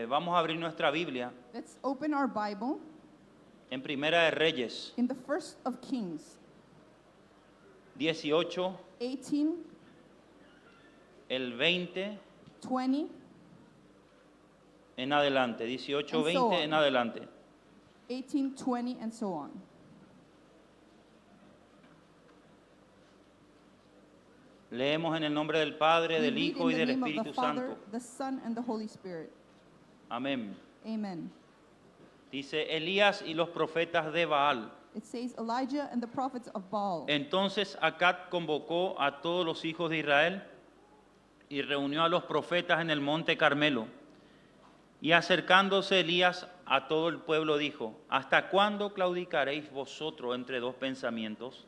Vamos a abrir nuestra Biblia Let's open our Bible en Primera de Reyes in the First of Kings 18, 18, el 20 20, en adelante. 18, And so 20 on. en adelante. 18, 20, and so on. Leemos en el nombre del Padre, We del read Hijo y in the del name of Espíritu the Father, Santo. the Son, and the Holy Spirit. Amén. Amen. Dice Elías y los profetas de Baal. It says Elijah and the prophets of Baal. Entonces Acab convocó a todos los hijos de Israel y reunió a los profetas en el monte Carmelo. Y acercándose Elías a todo el pueblo dijo: ¿Hasta cuándo claudicaréis vosotros entre dos pensamientos?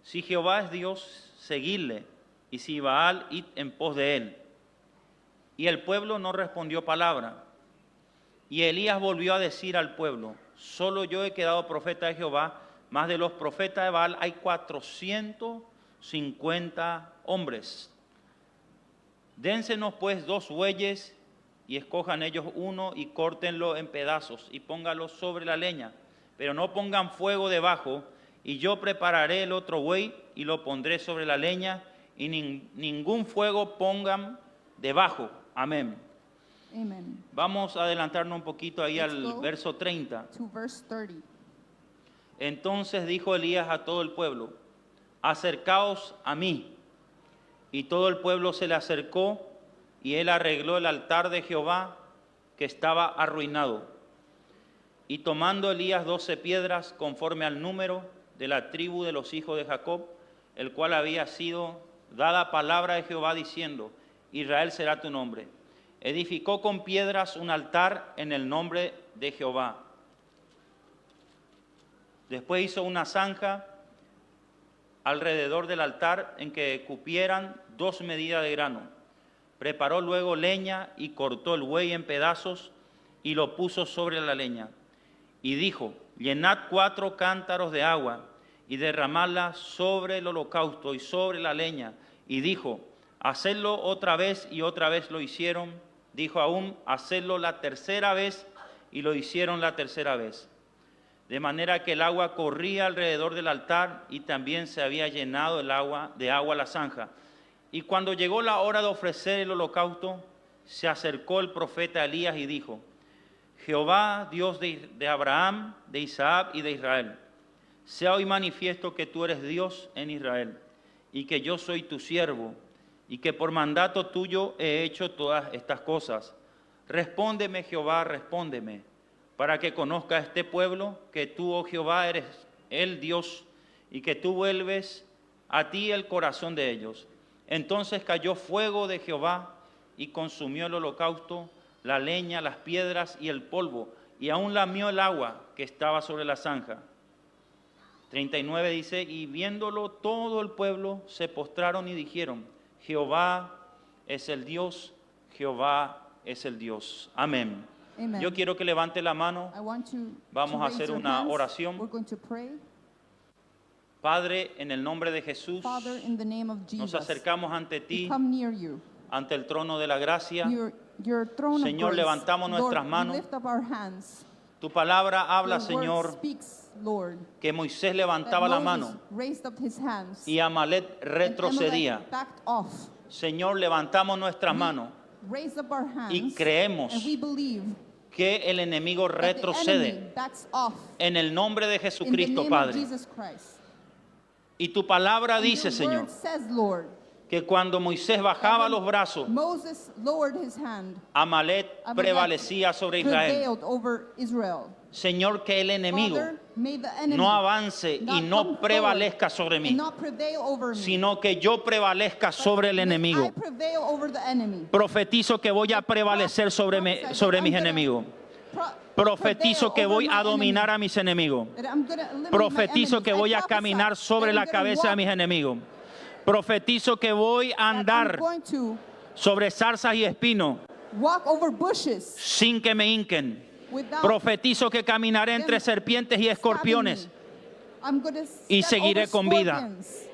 Si Jehová es Dios, seguidle, y si Baal, id en pos de él. Y el pueblo no respondió palabra. Y Elías volvió a decir al pueblo: solo yo he quedado profeta de Jehová, mas de los profetas de Baal hay 450 hombres. Dénsenos pues 2 bueyes y escojan ellos uno y córtenlo en pedazos y pónganlo sobre la leña, pero no pongan fuego debajo, y yo prepararé el otro buey y lo pondré sobre la leña, y ningún fuego pongan debajo. Amén. Amen. Vamos a adelantarnos un poquito ahí Let's al go verso 30. To verse 30. Entonces dijo Elías a todo el pueblo: acercaos a mí. Y todo el pueblo se le acercó, y él arregló el altar de Jehová, que estaba arruinado. Y tomando Elías 12 piedras, conforme al número de la tribu de los hijos de Jacob, el cual había sido dada palabra de Jehová, diciendo: Israel será tu nombre. Edificó con piedras un altar en el nombre de Jehová. Después hizo una zanja alrededor del altar en que cupieran 2 medidas de grano. Preparó luego leña y cortó el buey en pedazos y lo puso sobre la leña. Y dijo: llenad 4 cántaros de agua y derramadla sobre el holocausto y sobre la leña. Y dijo: hacedlo otra vez, y otra vez lo hicieron. Dijo aún: hacedlo la tercera vez, y lo hicieron la tercera vez. De manera que el agua corría alrededor del altar, y también se había llenado de agua la zanja. Y cuando llegó la hora de ofrecer el holocausto, se acercó el profeta Elías y dijo: Jehová, Dios de Abraham, de Isaac y de Israel, sea hoy manifiesto que tú eres Dios en Israel, y que yo soy tu siervo, y que por mandato tuyo he hecho todas estas cosas. Respóndeme, Jehová, respóndeme, para que conozca este pueblo que tú, oh Jehová, eres el Dios, y que tú vuelves a ti el corazón de ellos. Entonces cayó fuego de Jehová y consumió el holocausto, la leña, las piedras y el polvo, y aún lamió el agua que estaba sobre la zanja. 39 dice: y viéndolo todo el pueblo se postraron y dijeron: Jehová es el Dios, Jehová es el Dios. Amén. Amen. Yo quiero que levante la mano. I want to Vamos a raise hacer your una hands. oración. We're going to pray. Padre, en el nombre de Jesús, Father, in the name of nos Jesus, acercamos ante we ti, come near you. ante el trono de la gracia. Your throne Señor, of grace. levantamos Lord, nuestras we manos. lift up our hands. Tu palabra habla, Your word Señor, speaks, Lord, que Moisés that levantaba la Moses mano raised up his hands y Amalek and retrocedía. Amalek backed off. Señor, levantamos nuestras manos Raised up our hands y creemos and we believe que el enemigo that the retrocede enemy backs off en el nombre de in the Jesucristo, name of Padre. Jesus Christ. Y tu palabra And dice, your Señor, word says, Lord, que cuando Moisés bajaba los brazos, Moses lowered his hand. Amalek prevalecía sobre Israel. Prevailed over Israel. Señor, que el enemigo Father, may the enemy no avance y not no come prevalezca forward sobre and mí, not prevail over me, sino que yo prevalezca but sobre el may enemigo. I prevail over the enemy. Profetizo que voy a prevalecer sobre mis enemigos. Profetizo que voy a dominar a mis enemigos. Profetizo que voy a caminar sobre la cabeza de mis enemigos. Profetizo que voy a andar sobre zarzas y espinos Walk over bushes sin que me hinquen. without Profetizo que caminaré entre serpientes y escorpiones I'm gonna y step seguiré over con vida. scorpions.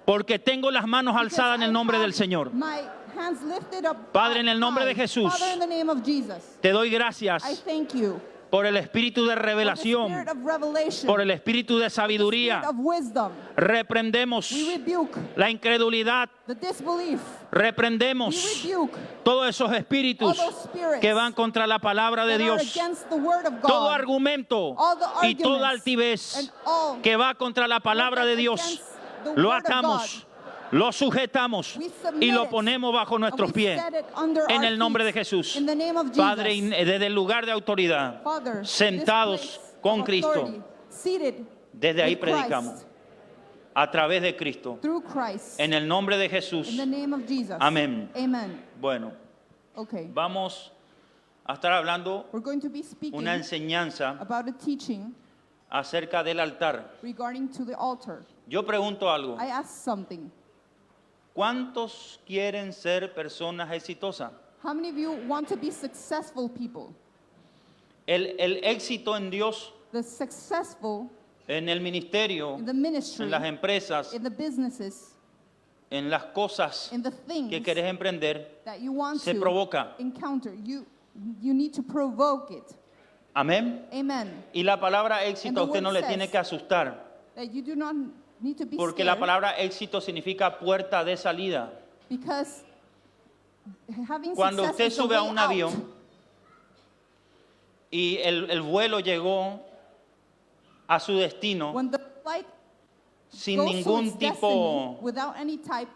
Porque tengo las manos Because alzadas en el I nombre have del Señor. My Hands lifted up. Padre, en el nombre de high. Jesús. Father, in the name of Jesus, Te doy I gracias thank you por el espíritu de for the revelación, spirit of revelation, por el espíritu de the spirit sabiduría. of wisdom. Reprendemos We rebuke la incredulidad, the disbelief. We reprendemos rebuke todos esos espíritus all those spirits que van contra la palabra de that are Dios. against the word of Todo God. argumento All the y toda arguments altivez and all que va contra la palabra de that's Dios, against the lo word of atamos, God. lo sujetamos We submit y lo it, ponemos bajo and nuestros we pies. set it under En our el nombre de feet. Jesús. In the name of Padre, Jesus. desde el lugar de autoridad, Father, sentados this place con of Cristo, authority, seated desde ahí with Christ, predicamos. A través de Cristo. through Christ. En el nombre de Jesús. In the name of Jesus. Amén. Amen. Bueno, Okay. vamos a estar hablando We're going to be speaking una enseñanza about a teaching acerca del altar. regarding to the altar. Yo pregunto algo. I asked something. ¿Cuántos quieren ser personas exitosas? How many of you want to be successful people? El éxito en Dios, The successful en el ministerio, in the ministry, en las empresas, in the businesses, en las cosas in the things que querés emprender, that you want se to provoca. encounter. You need to provoke it. Amén. Amen. Y la palabra éxito And the a usted no word le tiene says que asustar, That you do not need to be porque la scared, palabra éxito significa puerta de salida. because having Cuando success usted is a sube a way un out. avión y el vuelo llegó a su destino When the flight sin goes to ningún its destiny tipo without any type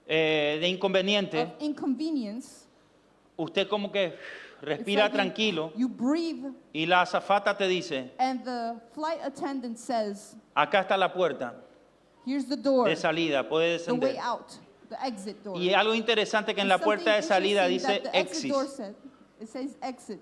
de inconveniente, of inconvenience, usted como que it's respira like tranquilo you breathe, y la azafata te dice, and the flight attendant says, acá está la puerta here's the door, de salida, puede the way descender. out, the exit door. Y algo interesante que en And la puerta de something salida interesting dice that the exit door exit. said, it says exit.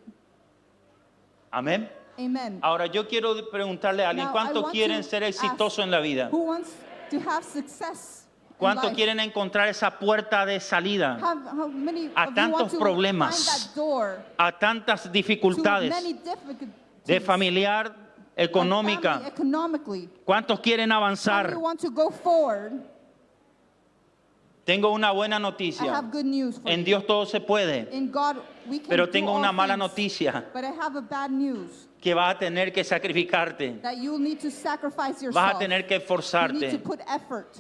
Amén. Amen. Ahora yo quiero preguntarle a alguien, Now, I ¿cuántos want quieren to ser ask, exitosos en la vida? Who wants to have success in ¿Cuántos life? quieren encontrar esa puerta de salida How many a of you want tantos to problemas, find that door a tantas to dificultades many difficulties de familiar, of económica? family, economically? ¿Cuántos quieren How many avanzar? want to go forward? Tengo una buena I noticia. have good news for En you. Dios todo se puede, In God, we can pero do tengo all una mala things. noticia, But I have a bad news, que vas a tener que sacrificarte, that you'll need to sacrifice yourself. vas a tener que You need to esforzarte. put effort.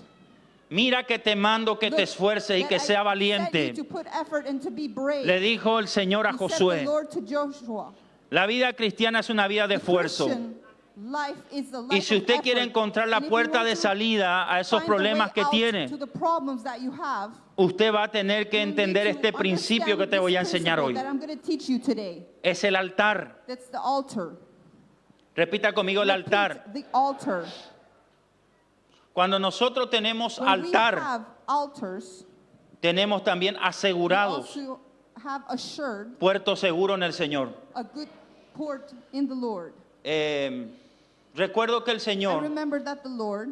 Mira que te mando que te Look, esfuerces y that que I sea said valiente. you to put effort and to be brave. Le dijo el Señor a He said the Josué, Lord to Joshua. la vida cristiana es una vida de The esfuerzo. Christian life is the life Y si of usted quiere effort. encontrar la And if you puerta want de to salida a esos find the way problemas que out tiene, to the problems that you have, usted va a tener que you need entender to este principio que understand te voy a this enseñar principle hoy. that I'm going to teach you today. Es el altar. That's the altar. Repita conmigo el Repeat, altar. the altar. Cuando nosotros tenemos When we altar, have altars, tenemos también we asegurados also have assured puerto seguro en el Señor. a good port in the Lord. Recuerdo que el I Señor remember that the Lord,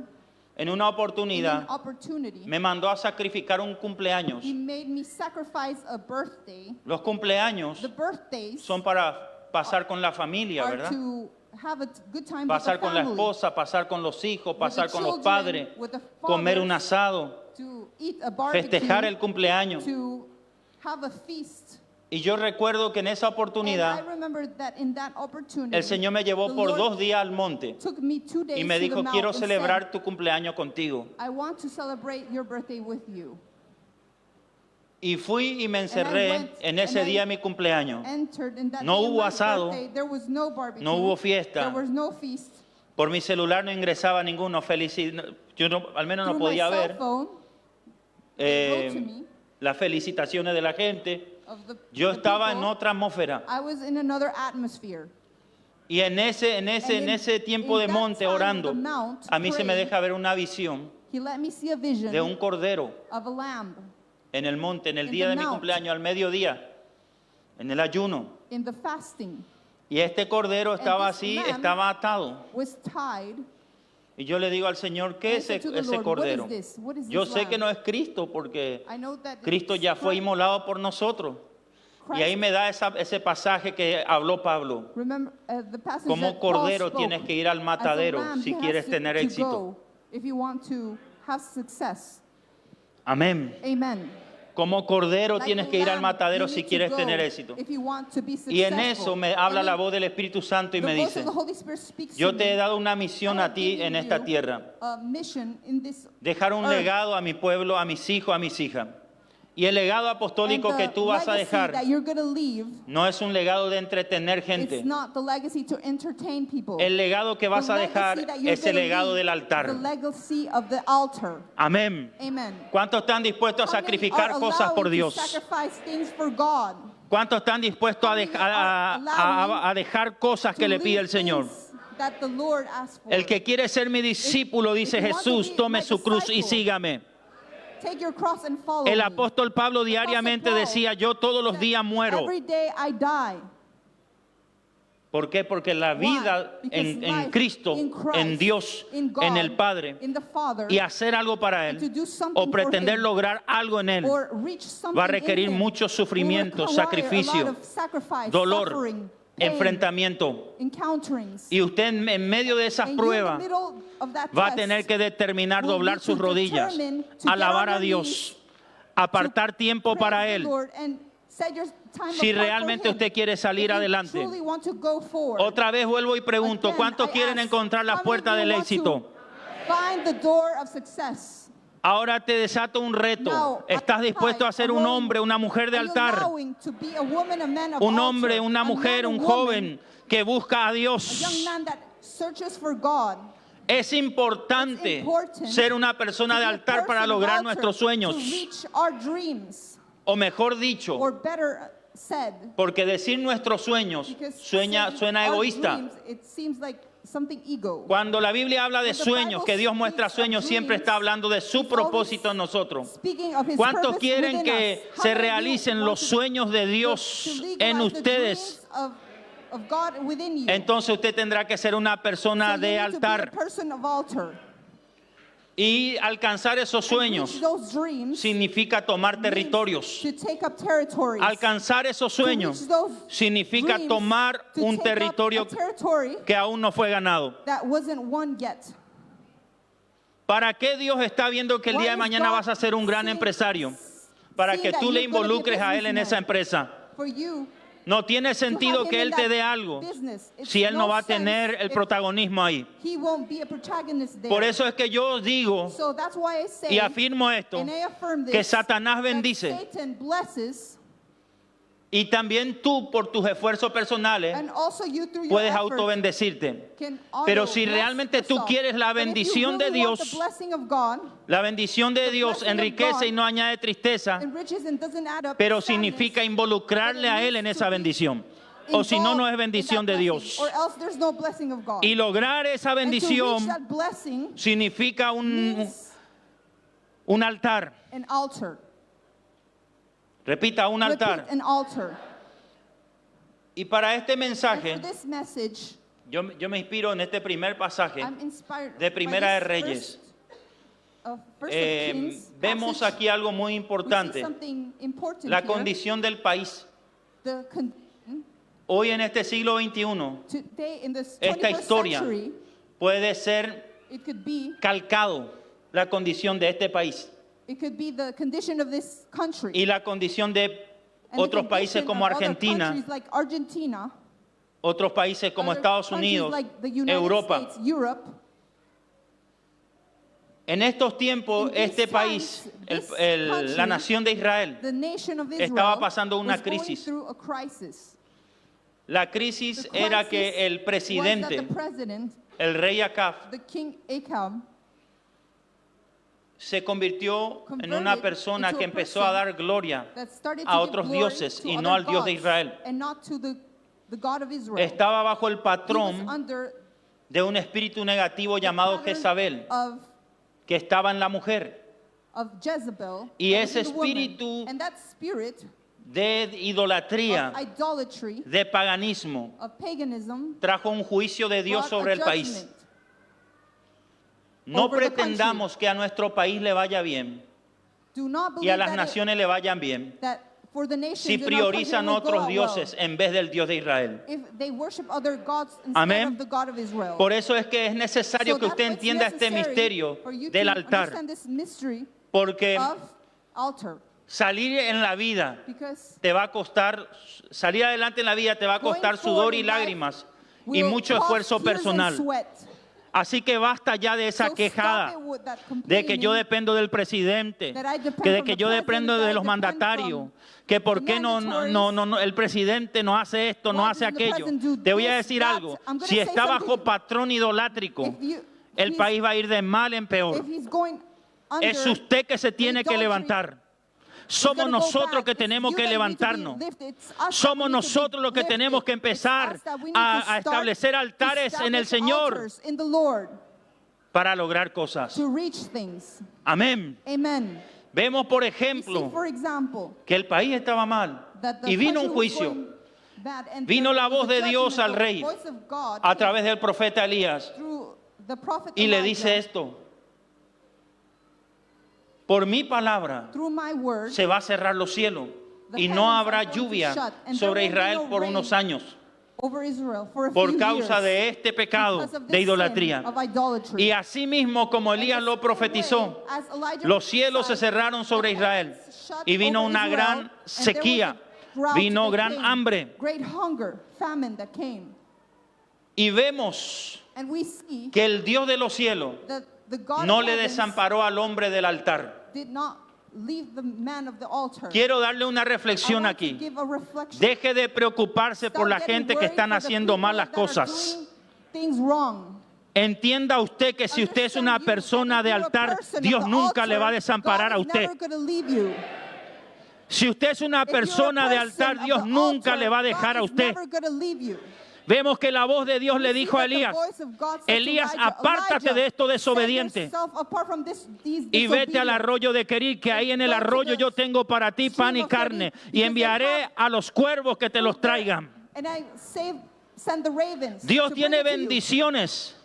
en una in an oportunidad opportunity, me mandó a sacrificar un cumpleaños. He made me sacrifice a birthday. Los cumpleaños The birthdays son para pasar con la familia, are ¿verdad? to have a good time Pasar with the con la family, esposa, pasar con los hijos, pasar con los children, padres, with the comer un fathers, asado, to eat a barbecue, festejar el cumpleaños. to have a feast. Y yo recuerdo que en esa And I oportunidad remember that in that opportunity, el Señor me llevó the por Lord 2 días al monte took me 2 days y me to the dijo, mount quiero and celebrar said, tu cumpleaños contigo. I want to celebrate your birthday with you. Y fui y me encerré went en ese and I día de mi cumpleaños. Entered in that No day of hubo my asado, birthday. There was no barbecue. no hubo fiesta. There was no feast. Por mi celular no ingresaba ninguno. Yo al menos no Through podía my cell ver phone, they wrote to me las felicitaciones de la gente. of Yo the estaba en people. otra atmósfera. I was in another atmosphere. Y en ese tiempo de that monte time of orando, the mount, a mí se me praying, deja ver una visión He let me see a vision de un cordero of a lamb en el monte, en el In día the de mi mount. cumpleaños, al mediodía, en el ayuno. in the fasting. Y este cordero estaba this así, lamb estaba atado. Was tied. Y yo le digo al Señor, ¿qué I es said to the ese Lord, cordero? What is this? What is Yo this sé que lamb? no es Cristo porque I know that Cristo it's ya fue Christ. inmolado por nosotros. Y ahí Christ. me da ese pasaje que habló Pablo. Remember the passage Como that Paul cordero spoke. tienes que ir al As a matadero lamb, si he has quieres to- tener to éxito. go if you want to have success. Amén. Amen. Como cordero Like tienes a que ir al lamb, matadero you si need to quieres go tener éxito. if you want to be Y en successful. eso me habla And la then voz del Espíritu Santo y the me voice dice, of the Holy Spirit speaks yo to te he me. dado una misión I a have ti given en esta you tierra. a mission in this Dejar un earth. legado a mi pueblo, a mis hijos, a mis hijas. Y el legado And apostólico que the tú vas a legacy dejar that you're going to leave, no es un legado de entretener it's gente. not the legacy to entertain people. El legado que vas The a legacy dejar that you're es el gonna legado leave del is altar. The legacy of the altar. Amén. Amen. ¿Cuántos están dispuestos a How many sacrificar are cosas por allowing to Dios? sacrifice things for God? ¿Cuántos están dispuestos How many are a dejar cosas que To le pide leave el Señor? things that the Lord asks for. El que quiere ser mi discípulo, dice if you want to Jesús, be tome my su cruz y disciple, sígame. Take your cross and follow El me. apóstol Pablo diariamente Paul decía, yo todos los said, días muero. Every day I die. ¿Por qué? Porque la vida Why? Because en life Cristo, in Christ, en Dios, in God, en el Padre, in the Father, y hacer algo para and to Él, do something o pretender for him, lograr algo en Él, or reach something va a requerir in him, mucho sufrimiento, will require a sacrificio, lot of sacrifice, dolor, suffering, pain, enfrentamiento. encounterings. Y usted en medio de esas And you in the pruebas middle of that va a test tener que determinar will doblar need sus to rodillas, determine to get alabar on a your Dios, knees, apartar tiempo praise para the Él. Lord, and set your time Si apart for realmente him. usted quiere salir If you adelante. truly want to go forward. Otra vez vuelvo y pregunto, Again, ¿cuántos I quieren ask, encontrar las how many puertas of you del want to éxito? Find the door of success. Ahora te desato un reto. Now, ¿Estás dispuesto a ser un hombre, una mujer de are you altar? allowing to be a woman, a man of Un altar, hombre, una a mujer, man, a un woman, joven que busca a a young Dios. man that searches for God. Es importante ser una persona de To be a altar para person of lograr altar, nuestros to sueños. reach our dreams, O mejor dicho, or better said, porque decir nuestros sueños because suena saying our egoísta. dreams, it seems like something ego. Cuando la Biblia habla de When the sueños, que Bible Dios muestra speaks of sueños, siempre dreams, está hablando de su it's always propósito en nosotros. Speaking of his ¿Cuántos purpose quieren within que us? How se many of you realicen want los to- sueños de to Dios legalize en the ustedes? dreams of God within you. Entonces usted tendrá que ser una So persona you de need to be a altar person of altar. y alcanzar esos And sueños reach those dreams significa tomar territorios. to take up territories. Alcanzar esos To reach sueños those significa dreams, tomar to un take up territorio a territory que aún no fue ganado. that wasn't won yet. ¿Para qué Dios está viendo que el Why día de is mañana God vas a ser un gran seeing- empresario? Para seeing que that tú le you're gonna be a involucres a Él en esa businessman? empresa. For you No tiene sentido him que in Él te that dé algo business. It's si Él no no va a sense tener el if protagonismo ahí. he won't be a protagonist there. Por eso es que yo digo So that's why I say y afirmo esto, and I affirm this, que Satanás that bendice Satan blesses, y también tú por tus esfuerzos personales and also you through your puedes efforts autobendecirte. can Pero si auto-bless realmente tú yourself. quieres la But if you bendición de really want Dios, the blessing of God, la bendición de The Dios blessing of enriquece God y no añade tristeza, enriches and doesn't add up pero sadness, significa involucrarle a Él en esa bendición. O si no, no es bendición de Dios. or else there's no blessing of God. Y lograr esa And to reach bendición that blessing significa means un altar. an altar. Repita, un altar. Repeat, an altar. Y para este And mensaje, for this message, yo me inspiro en este primer pasaje I'm inspired de by Primera de this Reyes. First of Kings Vemos passage. aquí algo muy We see importante, something important la here. condición del país. The con- Hoy en este siglo XXI, Today in this esta 21st historia century, puede ser it could be calcado la condición de este país the condition of this country. y la condición de And the otros países condition como of other Argentina, countries like Argentina, otros países como other Estados countries Unidos, like the United Europa. States, Europe. En estos tiempos, In these este país, times, this country, la nación de Israel, The nation of Israel estaba pasando una was going crisis. through a crisis. la crisis The era crisis que el was presidente, that the president, el rey Acab, the king Ahab, se convirtió en converted una persona into que a empezó a person dar gloria that started to a give otros glory dioses to y other no al Dios de gods Israel. and not to the God of Israel. Estaba bajo el He was patrón under de un espíritu negativo the llamado pattern Jezabel, que estaba en la mujer, of Jezebel, Y that was ese in the woman. espíritu And that spirit de idolatría, of idolatry, de paganismo, of paganism, trajo un juicio de Dios brought sobre a el país. judgment. No over the pretendamos que a nuestro país le vaya bien Do not y a believe las that, naciones le vayan bien that for the nations si in our country priorizan will go otros out dioses well en vez del Dios de Israel. if they worship other gods instead Amén. of the God of Israel. Por eso es que es necesario So que that's usted why it's entienda este necessary misterio for you del to altar, understand this mystery porque of altar. Salir en la vida because te va a costar, salir adelante en la vida te va a costar going sudor forward y in life lágrimas y will mucho cost esfuerzo tears and personal. sweat. Así que basta ya de esa So quejada stop it with that de que yo complaining, dependo del presidente, that I depend que de from que the yo president, dependo that de I los depend mandatarios, from que por the qué no, el presidente no hace esto, no Why hace doesn't the aquello. president do Te voy a this, decir that? algo, I'm gonna si say está bajo something. patrón idolátrico, If you- el he's- país va a ir de mal en If peor. he's going under Es usted que se tiene que idolatry, levantar. it's Somos gonna go nosotros back. que It's tenemos you que that need to be levantarnos. lifted. It's us that Somos we need to be nosotros los que lifted. tenemos que It's empezar us that we need to a start establecer to altares en el establish Señor altars in the Lord para lograr cosas. to reach things. Amén. Amen. Vemos, por We see, ejemplo, for example, que el país estaba mal that the y vino un country was juicio going bad, and Vino there la was voz a de judgment, Dios al the rey voice of God a came través del profeta Elías through the prophet y le Elijah. dice esto: por mi palabra Through my word, se va a cerrar los cielos the y no heavens habrá are going to lluvia shut, and sobre there won't be Israel no por rain unos años over Israel for a por few causa years de este pecado because of de this idolatría. sin of idolatry. Y así mismo como And Elías the lo same profetizó, way as Elijah los cielos se prophesied, cerraron sobre the Israel heavens shut y vino over una Israel, gran and there was sequía, a drought vino that gran came, hambre. great hunger, famine that came. Y vemos And we see que el Dios de los cielos that the God no of le heavens desamparó al hombre del altar. did not leave the man of the altar. Quiero darle una I reflexión want to aquí. give a reflection. Deje de preocuparse por Stop la getting gente que worried están for the haciendo people mal las that are cosas. doing things wrong. Entienda usted que si usted es una Understand you persona that de if you're a altar, person of Dios the nunca le altar, va a desamparar a God is usted. never gonna leave you. Si usted es una If you're a persona de person altar, of Dios the nunca altar, le va a God dejar a is usted. never gonna leave you. Vemos que la voz de Dios le We see dijo a that the Elías: voice of God said to Elías, Elijah, apártate de esto desobediente set yourself apart from these y vete al disobedience. arroyo de Querit, que ahí en el arroyo yo tengo para ti pan y carne, y enviaré a los cuervos que te los traigan. And I send the ravens Dios to tiene bring it to you. bendiciones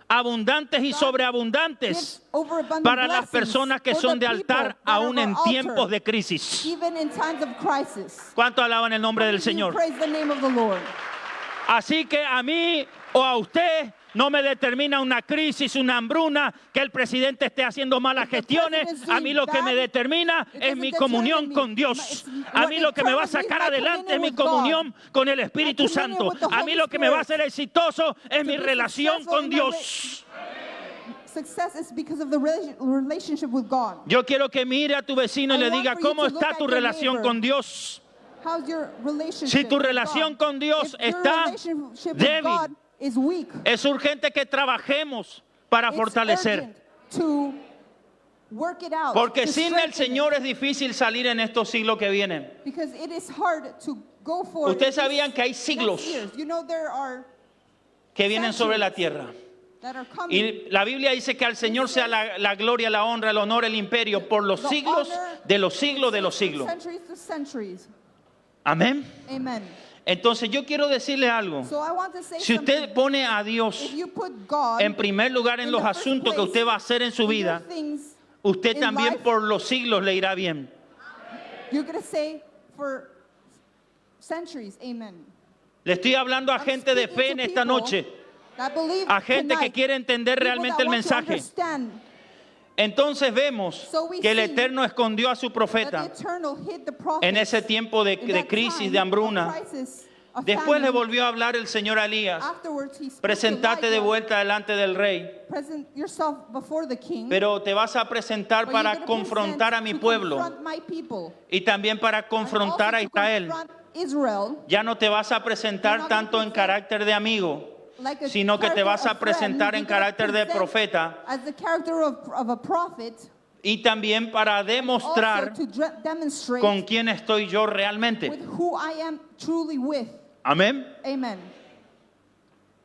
abundantes y God sobreabundantes gives overabundant para las blessings personas que for son the de people altar that are aún of en our tiempos altar, de crisis. even in times of crisis. ¿Cuánto alaban el nombre del How many of Señor? you praise the name of the Lord? Así que a mí o a usted no me determina una crisis, una hambruna, que el presidente esté haciendo malas If the gestiones. president's A mí lo que me doing determina it es doesn't mi determine comunión me. con Dios. A mí lo que me va a sacar adelante es mi comunión con el Espíritu Santo. A mí lo que me va a hacer exitoso es mi relación con Dios. Success is because of the relationship with God. Yo quiero que mire a tu vecino y I le want diga: for you ¿cómo to look está at tu your relación neighbor. con Dios? How's your relationship Si tu with relación God? con Dios If your está relationship with débil, God is weak, es urgente que trabajemos para it's fortalecer. urgent to work it out, Porque to sin el strengthen Señor it, es difícil salir en estos siglos que vienen. because it is hard to go for Ustedes sabían que hay siglos You know there are que vienen sobre la tierra. that are coming. Y la Biblia dice que al Señor sea la gloria, la honra, el honor, el imperio por los The siglos honor, de los siglos de los siglos. Centuries to centuries. Amén. Amen. Entonces yo quiero decirle algo. So I want to say Si usted something. pone a Dios If you put God en primer lugar en in los the first asuntos que place usted va a hacer en su in your vida, things, usted in también life, por los siglos le irá bien. you're going to say for centuries, amen. Le estoy hablando a I'm gente de speaking fe to en esta people noche, that believe a gente que tonight, quiere entender people realmente that el want to mensaje. understand Entonces vemos So we que el see Eterno escondió a su that profeta the eternal hid the prophets en ese tiempo de in that crisis, time de hambruna. of crisis, of Después le famine. volvió a hablar el Señor a Elías: Afterwards, he spoke to presentate de Elijah, vuelta delante del rey, present yourself before the king, pero te vas a presentar but you're para gonna confrontar a present mi to pueblo confront my people, y también para and confrontar a also to Israel. confront Israel, Ya no te vas a presentar You're not gonna tanto en present carácter de amigo, like a sino que te character vas a of friend. presentar en You're gonna carácter de present profeta as the character of a prophet, y también para demostrar also to demonstrate con quién estoy yo with realmente. who I am truly with. Amén. Amen.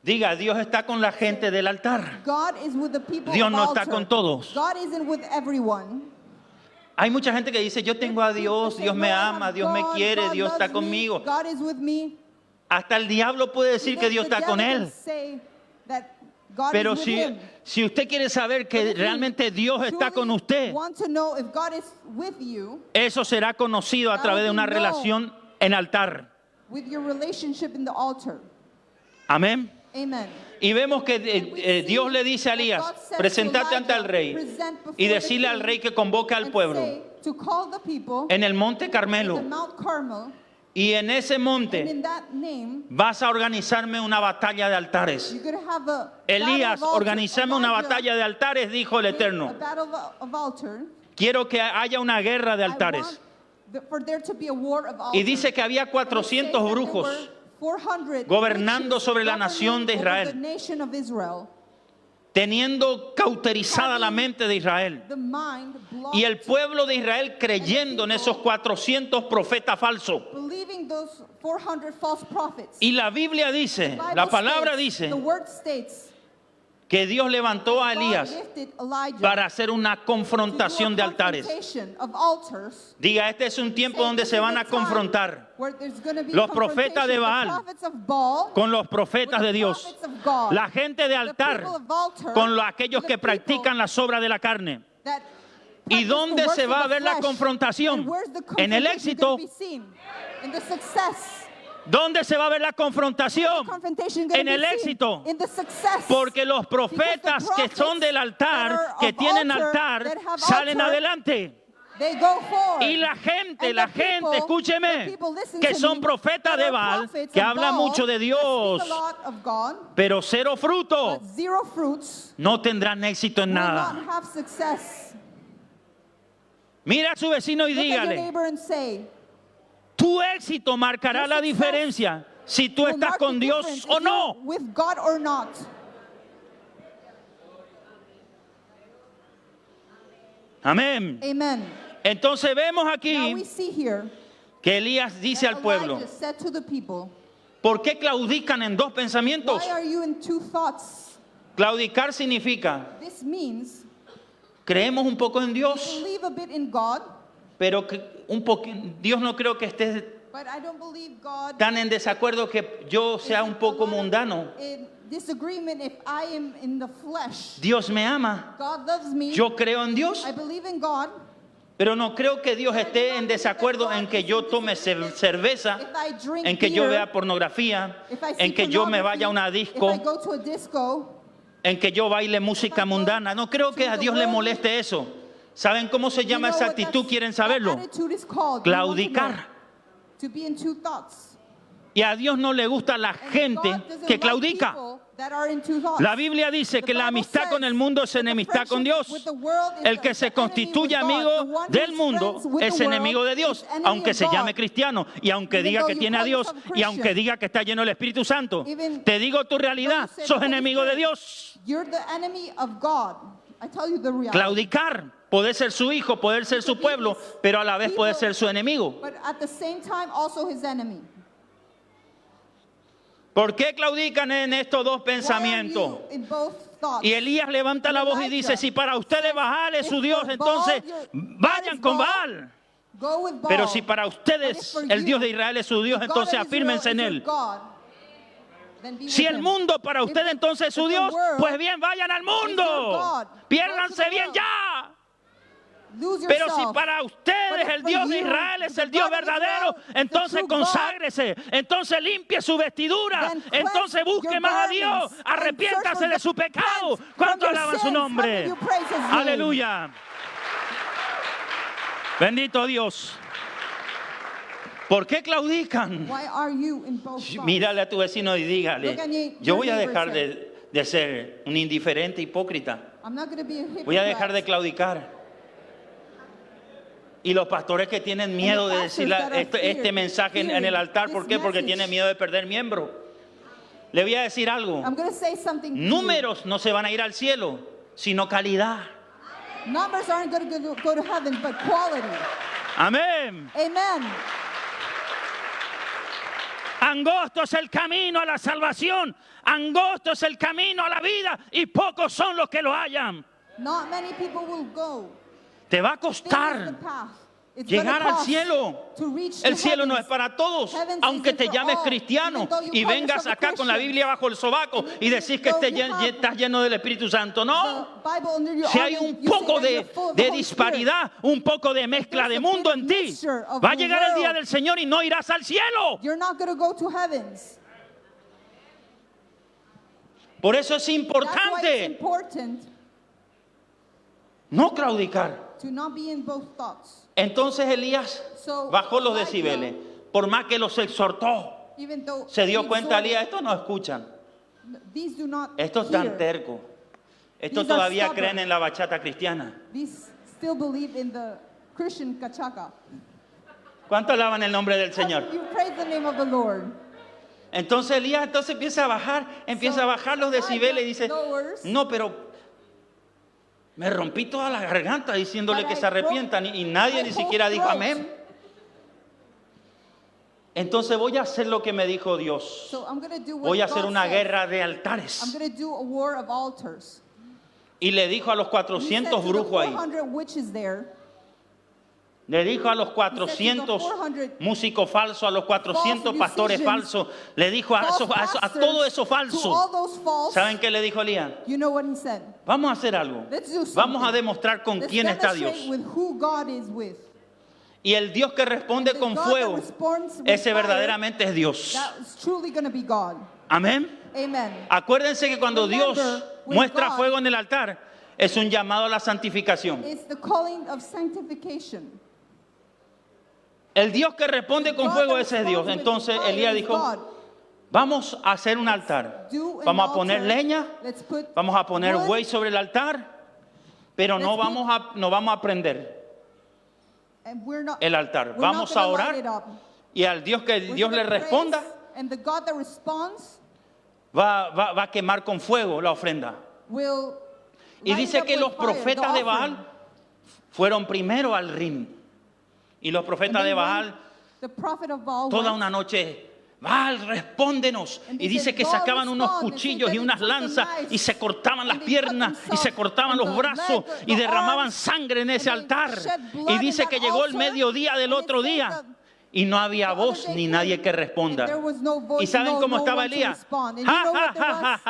Diga: Dios está con la gente del altar. God is with the people Dios of no está altar. con todos. God isn't with everyone. Hay mucha gente que dice: yo tengo a Dios, They say, Dios me "No, I ama, have Dios me God, quiere, God Dios está loves me, conmigo. God is with me. Hasta el diablo puede decir que Even Dios the está con devil él. can say that God Pero is with him. si usted quiere saber But que if you realmente Dios está truly con usted, want to know if God is with you, eso será conocido a That través de will una be relación en altar. with your relationship in the altar. Amén. Amen. Y vemos que And we see Dios le dice a that Elías: God said to presentate ante el Elijah, rey present before y the decirle al king rey que convoque al and pueblo. say to call the people en el Monte in Carmelo. the Mount Carmel, Y en ese and monte in that name, vas a organizarme una batalla de altares. you're going to have a Elías, battle of altar. organizame una Elijah, batalla de altares, dijo el a Eterno. battle of altar. Quiero que haya una guerra de I want altares. for there to be a war of Y altars. dice que había And it 400 says that there brujos were 400 gobernando witches sobre la governing nación de over Israel. the nation of Israel. teniendo cauterizada la mente de Israel. The mind blocked, Y el pueblo de Israel creyendo en esos 400 profetas falsos. believing those 400 false prophets. Y la Biblia dice, The Bible la palabra states, dice the word states, que Dios levantó a God Elías lifted Elijah para hacer una to do a confrontación de altares. confrontation of altars. Diga, este es un tiempo Say, donde this se is van a a time confrontar where there's gonna be los profetas de confrontation. Baal The prophets of Baal con los profetas with de the Dios. prophets of God. La gente de The altar people of altar con aquellos with que the people practican las obras de la carne. that ¿Y practice dónde the se works va of a ver the la flesh. confrontación? And where's the En el confrontation éxito. gonna be seen? In the success. ¿Dónde se va a ver la confrontación? Confrontation gonna En be el seen? éxito. In the success. Porque los profetas que son del altar, que tienen altar, salen adelante. They go forward. Y la gente, And the people, escúcheme, the people listen que to son me, profetas that de are Baal, prophets que of hablan Baal, mucho de that Dios, speak a lot of God, pero cero fruto, but zero fruits, no tendrán éxito en will nada. not have success. Mira a su vecino y Look at your dígale, neighbor and say, tu éxito marcará Your la success diferencia si tú will estás mark con the Dios difference o if no. you're with God or not. Amén. Amen. Entonces vemos Now aquí we see here que Elías dice that al pueblo, Elijah said to the people, ¿por qué claudican en dos pensamientos? why are you in two thoughts? Claudicar significa, This means creemos un poco en Dios, believe a bit in God, pero que Dios no creo que esté but I don't believe God tan en desacuerdo que yo sea un poco mundano. in disagreement if I am in the flesh. Dios me ama, God loves me. yo creo en Dios, I believe in God. pero no creo que Dios esté en desacuerdo en que yo tome cerveza, If I drink en que yo beer, vea pornografía, if I see en que yo me vaya a una pornography, disco, if I go to a disco, en que yo baile música mundana. No creo que a Dios le moleste eso. ¿Saben cómo se you llama know esa what actitud? that ¿Quieren saberlo? attitude is called? You want to know? Claudicar. To be in two thoughts. Y a Dios no le gusta la And gente God doesn't que like claudica. people that are in two thoughts. La Biblia dice The que la Bible amistad con says el mundo es that the enemistad con friendship Dios. with the world is El que se the enemy constituye with God. amigo The one del who's mundo friends with es the world enemigo de Dios, is enemy aunque of se God. llame cristiano y aunque Even diga though que you tiene a call Dios yourself a y aunque Christian. diga que está lleno del Espíritu Santo. Even Te digo tu realidad, though you say sos the Holy enemigo de Spirit, Dios. You're the enemy of God. I tell you the reality. Claudicar, poder ser su hijo, poder ser su pueblo, pero a la vez puede ser su enemigo. But at the same time, also his enemy. ¿Por qué claudican en estos dos Why are pensamientos? you in both thoughts? Y Elías levanta la voz y dice, si para ustedes Baal es su Dios, entonces vayan con Baal. Go with Baal. Pero si para But if ustedes for el you, Dios de Israel es su Dios, the God entonces of Israel afírmense en is your él. God, then be Si with el him. mundo para If ustedes the- entonces es su if the Dios, world pues bien, vayan al is your mundo. God, Piérdanse go to the bien world. ya. Lose Pero yourself. si para ustedes But if el for Dios de you, Israel es the el Dios God of verdadero, Israel, entonces the true God, conságrese, entonces limpie su vestidura, then cleanse entonces busque your más a Dios, garments and arrepiéntase search de for su the pecado. cleanse ¿Cuánto from your alaban su sins? nombre? How do you praise his name? Aleluya. Bendito Dios. ¿Por qué claudican? Why are you in both thoughts? Mírale a tu vecino y dígale, Look at your yo voy a neighbor dejar and de ser un indiferente hipócrita. I'm not going to be a hypocrite. Voy a dejar de claudicar. Y los pastores que tienen miedo de decir este mensaje en el altar, ¿por qué? Porque tienen miedo de perder miembros. Le voy a decir algo. I'm going to say something to you. Números no se van a ir al cielo, sino calidad. Numbers aren't going to go to heaven, but quality. Amén. Amen. Angosto es el camino a la salvación. Angosto es el camino a la vida y pocos son los que lo hallan. Not many people will go. Te va a This is the costar path. It's llegar gonna al cost cielo. to reach El the cielo no es heavens. para todos, Heavens aunque isn't te for llames all. cristiano Even though you y call vengas yourself a acá con la Christian. Biblia bajo el sobaco y decís que Though you have estás lleno del Espíritu Santo. No, The Bible under your si arm, hay un you say poco that you're full of the de Holy disparidad, un poco de mezcla de mundo en ti, mixture of va a the llegar el día world. del Señor y no irás al cielo. Spirit, you're not going to go to heavens. Por eso es That's why it's importante important no claudicar. To not be in both thoughts. Entonces Elías So, bajó los Elijah, decibeles. Por más que los exhortó, Even though se dio he cuenta exhorted, Elías, estos no escuchan. these do not Estos hear. están tercos. Estos These are todavía stubborn. creen en la bachata cristiana. These still believe in the Christian kachaka. ¿Cuánto alaban el nombre del Señor? You praise the name of the Lord. Entonces Elías empieza a bajar los decibeles y dice, no, pero me rompí toda la garganta diciéndole que se arrepientan y nadie ni siquiera dijo amén. Entonces voy a hacer lo que me dijo Dios. So I'm going to do what Voy a hacer God una says. guerra de I'm altares. going to do a war of altars. Y le dijo a los He 400 said to the brujos ahí, 400 witches there, le dijo a los 400 músicos falsos, a los 400 pastores falsos, le dijo a todos esos to all falsos. those false, ¿Saben qué le dijo Elías? you know what he said? Vamos a hacer algo. Let's do something. Vamos a demostrar con Let's quién está demonstrate Dios. with who God is with. Y el Dios que responde The con God fuego, that responds with ese fire, verdaderamente es Dios. that is truly going to be God. Amén. Amen. Acuérdense que cuando Dios Remember, when muestra God- fuego en el altar, es un llamado a la santificación. It's the calling of sanctification. El Dios que responde con God fuego, that ese es Dios. responds with Entonces fire Elías is dijo, God. vamos a hacer un altar. Do an Vamos a poner altar. leña, Let's put vamos a poner wood. buey sobre el altar, pero no Let's put- vamos a prender And we're not, el altar. we're Vamos not a gonna orar light it up. y al Dios que We're Dios le gonna praise, responda, and the God that responds va a quemar con fuego la ofrenda. will Y light it dice up que with los fire, the profetas de offering. Baal fueron primero al Rim. Y los And profetas they de went- Baal the prophet of Baal toda went, una noche, Baal, respóndenos. And Y they dice said, que "God, sacaban unos respond." And cuchillos they y unas took the lanzas knives, y se cortaban las and they cut piernas y themselves se cortaban and los the brazos leg, y the derramaban arms, sangre en ese and they altar. shed blood Y in dice that que llegó el altar, mediodía del and it otro says día that y no había the other voz day ni came, nadie que and responda. there was no voice, ¿Y saben no cómo estaba one to Elías? respond. And you know what there was?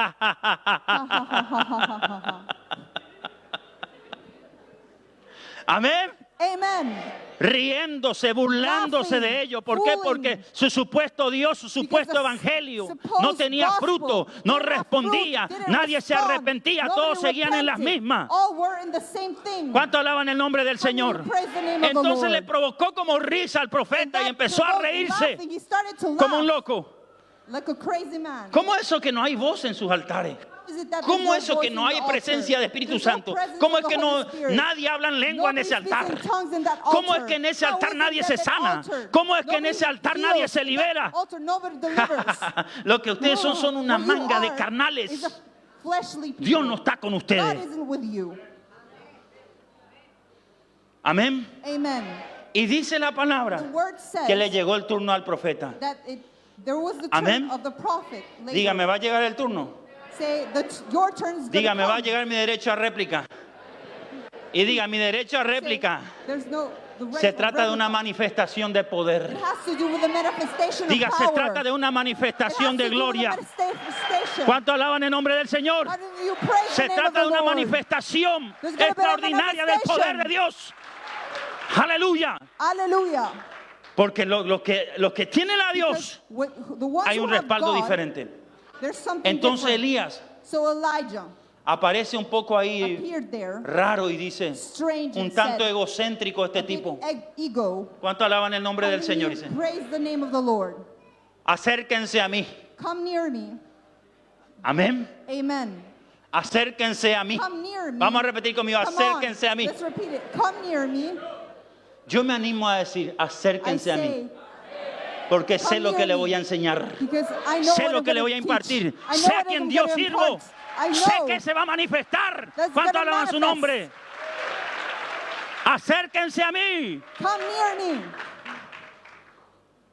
Amén. Amen. Riéndose, burlándose Laughing, de ellos. ¿Por qué? fooling. Porque su supuesto Dios, su supuesto the evangelio supposed no tenía gospel fruto, no didn't have respondía, fruit, didn't nadie se respond, arrepentía, nobody todos seguían en las repented. mismas. All were in the same thing. ¿Cuánto alaban el nombre del How many Señor? praise the name of the Entonces Lord? le provocó como risa al And profeta y that empezó a provoked reírse laughing. He started to como un laugh loco. like a crazy man. ¿Cómo eso que no hay voz en sus altares? How is it that there's ¿Cómo no eso voice que no in hay the altar? presencia de Espíritu There's no Santo? presence ¿Cómo of es the que no Holy Spirit? nadie habla en lengua en Nobody ese speaks altar? in tongues in that ¿Cómo es altar. que en ese How altar is it nadie that se that sana? altar, ¿Cómo es que en nobody ese altar nadie heals? se In that libera? altar, nobody delivers. Lo que ustedes son una What you manga de are is carnales. a fleshly people. Dios no está con God ustedes. isn't with you. Amén. Amen. Y dice la The palabra word says que le llegó el turno al profeta. that there was the Amén. turn of the prophet. Later. Dígame, ¿va a llegar el turno? Say your turn is going to Dígame, ¿va a come. llegar mi derecho a réplica? Y diga, mi derecho a Say, réplica there's no, the right se of trata de una replica. manifestación de poder. It has to do with the manifestation Diga, of se power. trata de una It manifestación has de to do with gloria. the manifestation. ¿Cuánto alaban el nombre del Señor? How do you praise Se the name of trata the de una Lord? manifestación There's gonna be a extraordinaria del poder de Dios. Aleluya. Hallelujah. Porque los que tienen a Dios, The ones hay un who have respaldo God, diferente. there's something Entonces different. Elías So Elijah aparece un poco ahí appeared there, raro y dice, strange un and tanto said, egocéntrico este a bit tipo. ego. ¿Cuánto alaban el nombre How del do Señor? you Dice, praise the name of the Lord. acérquense a mí. Come near me. Amén. Amen. Acérquense a mí. Come near me. Vamos a repetir conmigo, Come on. acérquense a mí. Let's repeat it. Come near me. Yo me animo a decir, I acérquense a mí, say, porque sé come lo que near le me. voy a enseñar. Because I know Sé what lo I'm que le gonna voy a teach. impartir. I know Sé a what quién I'm Dios gonna sirvo. impart. I Sé know que se va a manifestar. that's ¿Cuánto gonna alaban su manifest. nombre? Acérquense a mí. Come near me.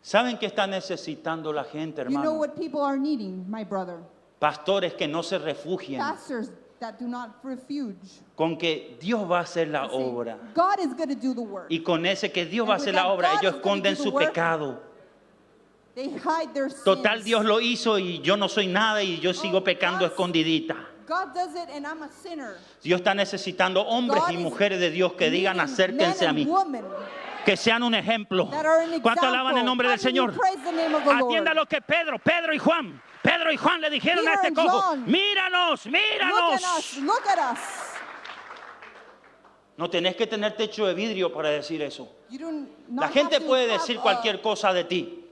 ¿Saben qué está necesitando la gente, You know hermano? what people are needing, my brother? Pastores que no se refugien Pastors that do not refuge. con que Dios va a hacer la Say, obra. God is going to do the work. Y con ese que Dios And va a with hacer la that obra, God ellos is gonna esconden do the su work. pecado. They hide their sins. Total, Dios lo hizo y yo no soy nada y yo sigo pecando God's- escondidita. God does it and I'm a sinner. Dios está necesitando hombres God y is mujeres de Dios que digan needing acérquense men a mí, and women que sean un ejemplo. that are an ¿Cuánto example. alaban el nombre How del do you Señor? praise the name of the Atienda Lord? lo que Pedro y Juan le dijeron a Peter este and cojo, John. míranos, Look at us. míranos. Look at us. No tenés que tener techo de vidrio para decir eso. You don't La not gente have to puede have decir a cualquier cosa de ti.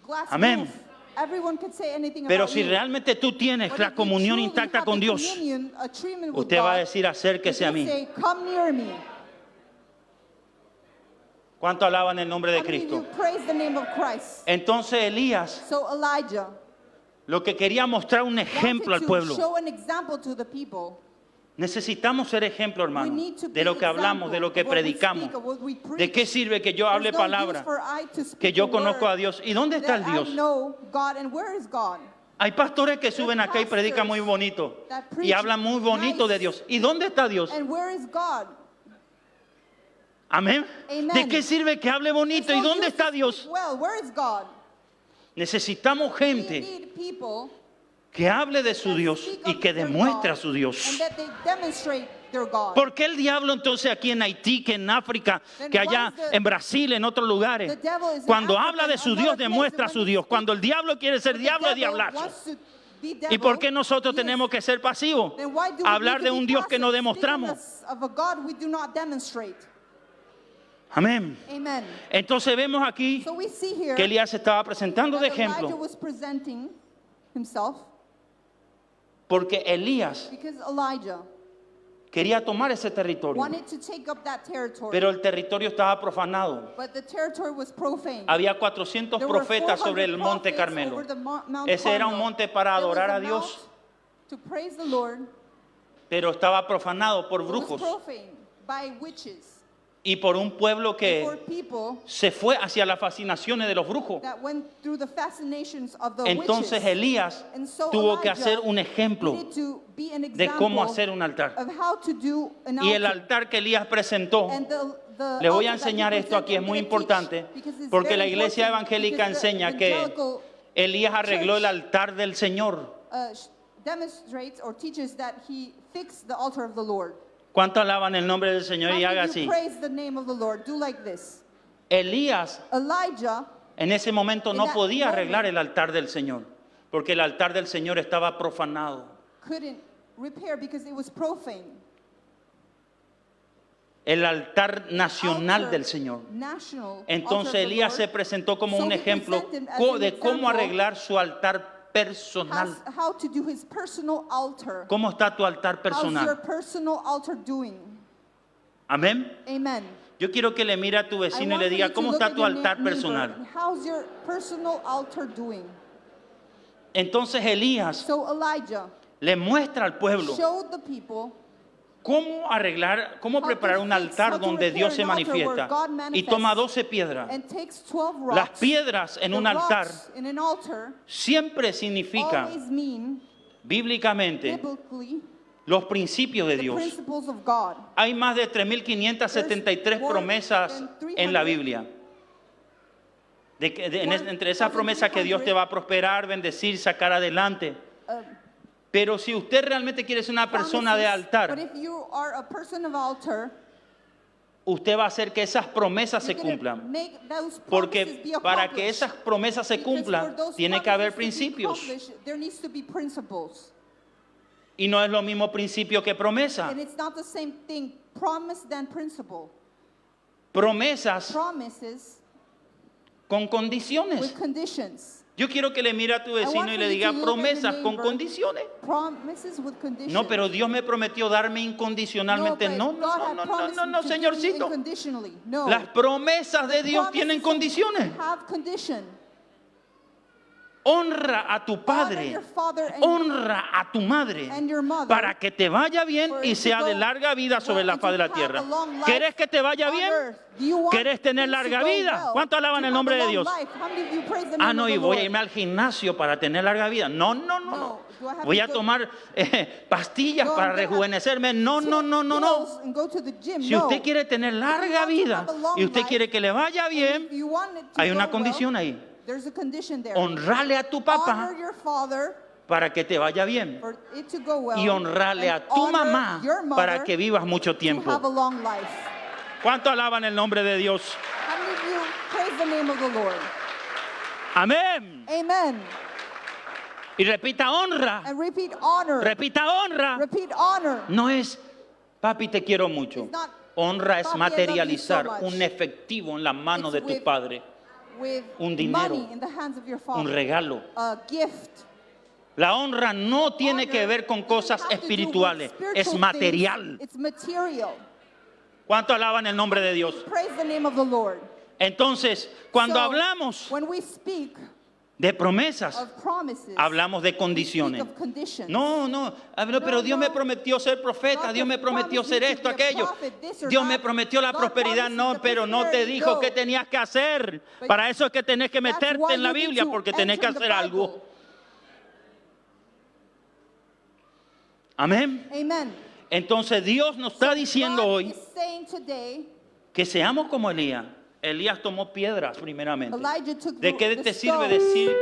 glass Amén. roof. Everyone could say anything Pero about si you. realmente tú tienes But la if you comunión truly intacta have con the Dios, communion, a treatment with usted va a God, decir acérquese you a mí. say, come near me. ¿Cuánto alaban el nombre de How many of Cristo? you praise the name of Christ? Entonces Elías So Elijah lo que quería mostrar un ejemplo al wanted to pueblo. show an example to the people. Necesitamos ser ejemplo, We hermano, need to de be lo que hablamos, de lo que example of what we predicamos. speak, of what we preach. ¿De qué sirve que yo hable There's no use palabra? for I to speak Que yo a conozco word a Dios. ¿Y dónde está that el Dios? I know God, and where is God? Hay pastores que suben acá y predican muy bonito that y preach hablan muy bonito de nice. Dios. ¿Y dónde está Dios? And where is God? Amén. Amen. ¿De qué sirve que hable bonito? There's ¿Y no dónde use to está speak Dios? well, where is God? Necesitamos We gente need people que hable de su that Dios speak y of que their demuestre God a su Dios. and that they demonstrate their God. ¿Por qué el diablo entonces aquí en Haití, que en África, que allá en Brasil, en otros lugares? the devil is in Cuando Africa habla de and su other Dios, places, demuestra a when su he Dios. speaks, Cuando el diablo quiere ser the diablo, es devil diablazo. wants to be ¿Y devil, por qué nosotros he is. tenemos que ser pasivos? Then why do we Hablar need de to be un Dios que no passive, speaking demostramos. of a God we do not demonstrate? Amén. Amen. Entonces vemos aquí So we see here que Elías se estaba presentando de that Elijah ejemplo, was presenting himself porque Elías because Elijah quería tomar ese territorio, wanted to take up that territory, pero el territorio estaba profanado. but the territory was profane. Había 400 There were profetas 400 sobre el monte prophets Carmelo. over the Mount Ese era un Carmel. monte para There was adorar a a Dios, mount to praise the Lord. pero estaba profanado por It was brujos profane by witches, y por un pueblo for que people se fue hacia las fascinaciones de los brujos. that went through the fascinations of the Entonces witches. Elías And so tuvo que Elijah hacer un ejemplo needed to be an de cómo example hacer un altar. of how to do an Y el altar. altar que Elías presentó, And the le voy a altar that he enseñar esto aquí, es presented, muy I'm gonna teach, importante, because it's porque very la iglesia important, evangélica because the enseña que evangelical, Elías arregló el church, altar del Señor. demonstrates or teaches that he fixed the altar of the Lord. ¿Cuánto alaban el nombre del Señor? How Y haga many of you así. praise the name of the Lord? Do like this. Elías Elijah en ese momento no In that podía moment. arreglar el altar del Señor, porque el altar del Señor estaba profanado. couldn't repair because it was profane. El altar nacional Altar, del Señor. national Entonces altar of the Elías Lord. se presentó como So un he ejemplo presented as an de cómo example arreglar su altar personal. How to do his personal altar. ¿Cómo está tu altar How's your personal? personal altar doing? Amén. Amen. Yo quiero que le mire a tu I vecino y want le for diga, you to ¿cómo look está at tu your altar neighbor. personal? How's your personal altar doing? Entonces Elías So Elijah le muestra al pueblo showed the people cómo arreglar, cómo How preparar to un fix, altar how to donde repair Dios se an altar where manifiesta. God Y manifests. toma 12 piedras. and takes 12 rocks. Las piedras en The un altar rocks in an altar siempre significan always mean bíblicamente biblically los principios de the Dios. principles of God. Hay más de 3.573 There's more promesas than 300 en la Biblia. Entre esas promesas que Dios te va a prosperar, bendecir, sacar adelante. Pero si usted realmente quiere ser una persona de Promises. But altar, if you are a person of altar, usted va a hacer que esas promesas se you're gonna cumplan. make those promises Porque be para que accomplished. esas promesas se Because for cumplan, those tiene que haber promises to be principios. accomplished, there needs to be principles. Y no es lo mismo principio que promesa. And it's not the same thing, promise than principle. Promesas Promises con condiciones. with conditions. Yo quiero que le mire a tu vecino want y for le you diga to look at your promesas con neighbor. condiciones. Promises with conditions. No, pero Dios me prometió darme incondicionalmente. but No, God no, had no, no, promised no, no, to give you señorcito. unconditionally. No. Las promesas de Dios tienen Promises condiciones. have condition. Honra a tu Honor padre, your father and honra a tu madre, and your mother, para que te vaya bien for y it to sea de go larga vida sobre well la and faz to de la have tierra. a long life ¿Querés que te vaya on bien? earth. Do you want ¿Querés tener things to larga go vida? well? ¿Cuánto alaban To el have nombre a de long Dios? life? How many of you praise the Ah, name no, of y the voy a Lord? irme al gimnasio para tener larga vida. No, no, no, no. No. Do I have Voy to a go- tomar pastillas No, para I'm gonna have rejuvenecerme. No, no, no, no, no. pills and go to the gym. Si No. usted quiere tener larga want to vida have a long y usted life, quiere que le vaya And bien, if you want it to hay una go condición well, ahí. there's a condition there. Honrarle a tu papá Honor your father para que te vaya bien. for it to go well. Y honrarle and a tu honor mamá your mother para que vivas mucho to have a tiempo. long life. ¿Cuánto alaban el nombre de Dios? How many of you praise the name of the Lord? Amén. Amen. Y repita honra. And repeat honor. Repita honra. Repeat honor. No es, papi, te quiero mucho. It's not, Honra es Papi, I love you materializar so much. un efectivo en la mano It's de tu with- padre, with un dinero, money in the hands of your un father, regalo. a gift. La honra no tiene que Honor ver con doesn't cosas have to do with espirituales, spiritual es things. material. It's material. ¿Cuánto alaban el nombre de Dios? Praise the name of the Lord. Entonces, cuando So, hablamos when we speak de promesas, of promises, hablamos de we condiciones. speak of conditions. No, pero Dios me prometió ser profeta, God Dios me prometió promised ser you to esto, be a aquello. prophet, this or Dios me that. prometió la God prosperidad, promises no, the pero no te prosperity, dijo no. qué tenías que hacer. But Para eso es que tenés que that's meterte why en la you need Biblia, to porque tenés que enter the hacer algo. Bible. Amén. Amen. Entonces Dios nos está diciendo God hoy is saying today, que seamos como Elías. Elías tomó piedras primeramente. Elijah took ¿De qué the te sirve stones. decir?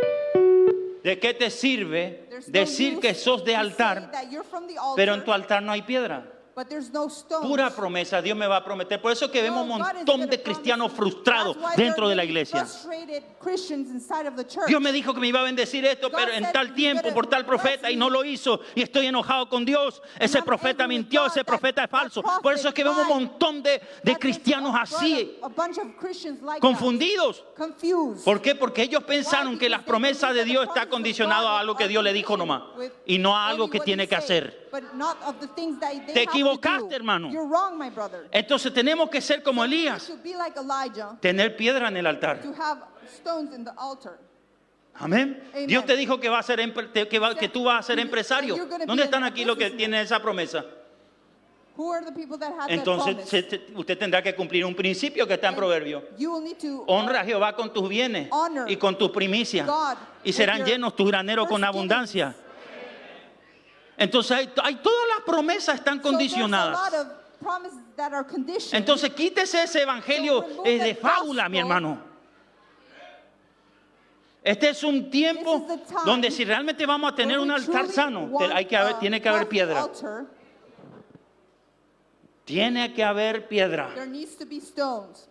¿De qué te sirve There's no decir use que sos de to altar, say that you're from the altar, pero en tu altar no hay piedra? but there's no stones. Pura promesa, Dios me va a prometer. Por eso es que vemos un No, God is montón gonna de cristianos promise. frustrados That's why dentro there de la are many iglesia. frustrated Christians inside of the church. Dios me dijo que me iba a bendecir esto, God pero en said tal you're tiempo, gonna por tal bless profeta, y me. no lo hizo. Y estoy enojado con Dios. Ese I'm profeta angry with mintió, God. ese profeta es That falso. Por eso es que vemos un prophet montón de That cristianos there's así, a bunch of Christians like confundidos. that, confused. ¿Por qué? Porque ellos pensaron que las promesas de Dios está condicionado a algo que Dios le dijo nomás y no a algo que tiene que hacer. Te equivocaste, hermano. You're wrong, my brother. Entonces tenemos que ser como You need Elías, to be like Elijah, tener piedra en el altar. to have stones in the altar. Amén. Amen. Dios te dijo que va a ser que tú vas a ser empresario. You're gonna be ¿Dónde están a aquí los que businessman. tienen esa promesa? Who are the people that had that Entonces promise? usted tendrá que cumplir un principio que está en And Proverbio. You will need to Honra a Jehová con tus bienes honor y con tus primicias, God y with serán your llenos tus graneros con first abundancia. Entonces hay todas las promesas están So there's a condicionadas. lot of promises that are conditioned. Entonces quítese ese evangelio So remove de that fábula, mi gospel. hermano. Este es un tiempo This is the time donde si realmente vamos a tener where un we altar truly sano, want tiene que haber healthy piedra. altar, Tiene que haber piedra. there needs to be stones.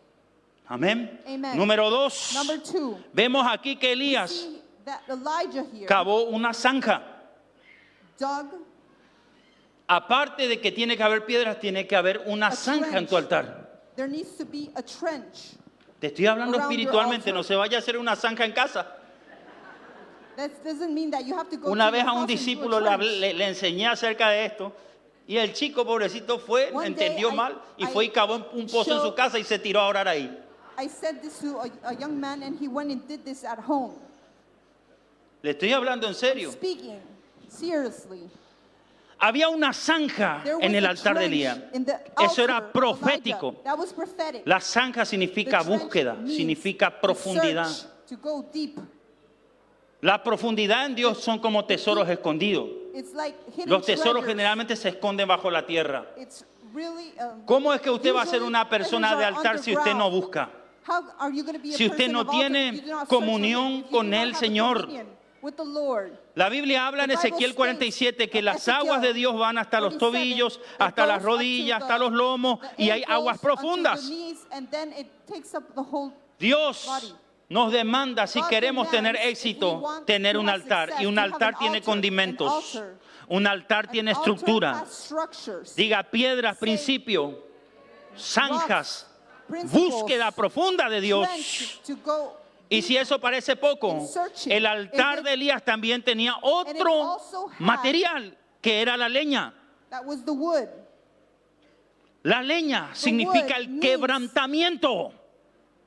Amén. Amen. Número 2. Number 2, Vemos aquí que Elías see that Elijah here cavó una zanja. dug Aparte de que tiene que haber piedras, tiene que haber una a zanja en trench. tu altar. There needs to be a trench. Te estoy hablando Around your espiritualmente, altar. no se vaya a hacer una zanja en casa. That doesn't mean that you have to go Una to vez your a un house and do discípulo a trench. le enseñé acerca de esto y el chico pobrecito fue, One entendió day mal y I fue y cavó un pozo en su showed- casa y se tiró a orar ahí. I said this to a young man and he went and did this at home. Le estoy hablando en serio. Speaking seriously. Había una zanja There en was el a altar de trench Elías. in the Eso era altar of profético. Elijah. That was prophetic. La zanja significa The trench búsqueda, means significa to profundidad. search, to go deep. La profundidad en Dios son como tesoros escondidos. It's like hidden Los tesoros treasures. generalmente se esconden bajo la tierra. It's really, ¿Cómo es que usted va a ser usually una persona treasures de are altar si usted no underground. busca? How are you gonna be a Si usted person no of altar tiene if you do not search comunión for him, if you con do not el have a Señor? communion with the Lord? La Biblia habla en The Bible Ezequiel states 47 que in las aguas de Ezekiel Dios van hasta los 47, tobillos, it hasta las goes up to rodillas, the- hasta los lomos the y hay aguas ankles, unto the profundas. knees, and then it takes up the whole Dios body. nos demanda, si God queremos tener demands, if we éxito, want tener to un have altar. success, Y un to have altar an tiene altar, condimentos. an altar. Un altar tiene An altar estructura. has structures, Diga piedras, Say, principio, zanjas, principles, búsqueda profunda de Dios. trench to go Y si eso parece poco, in searching. el altar de Elías también tenía otro also had- material, que era la leña. that was the wood. La leña significa el means- quebrantamiento.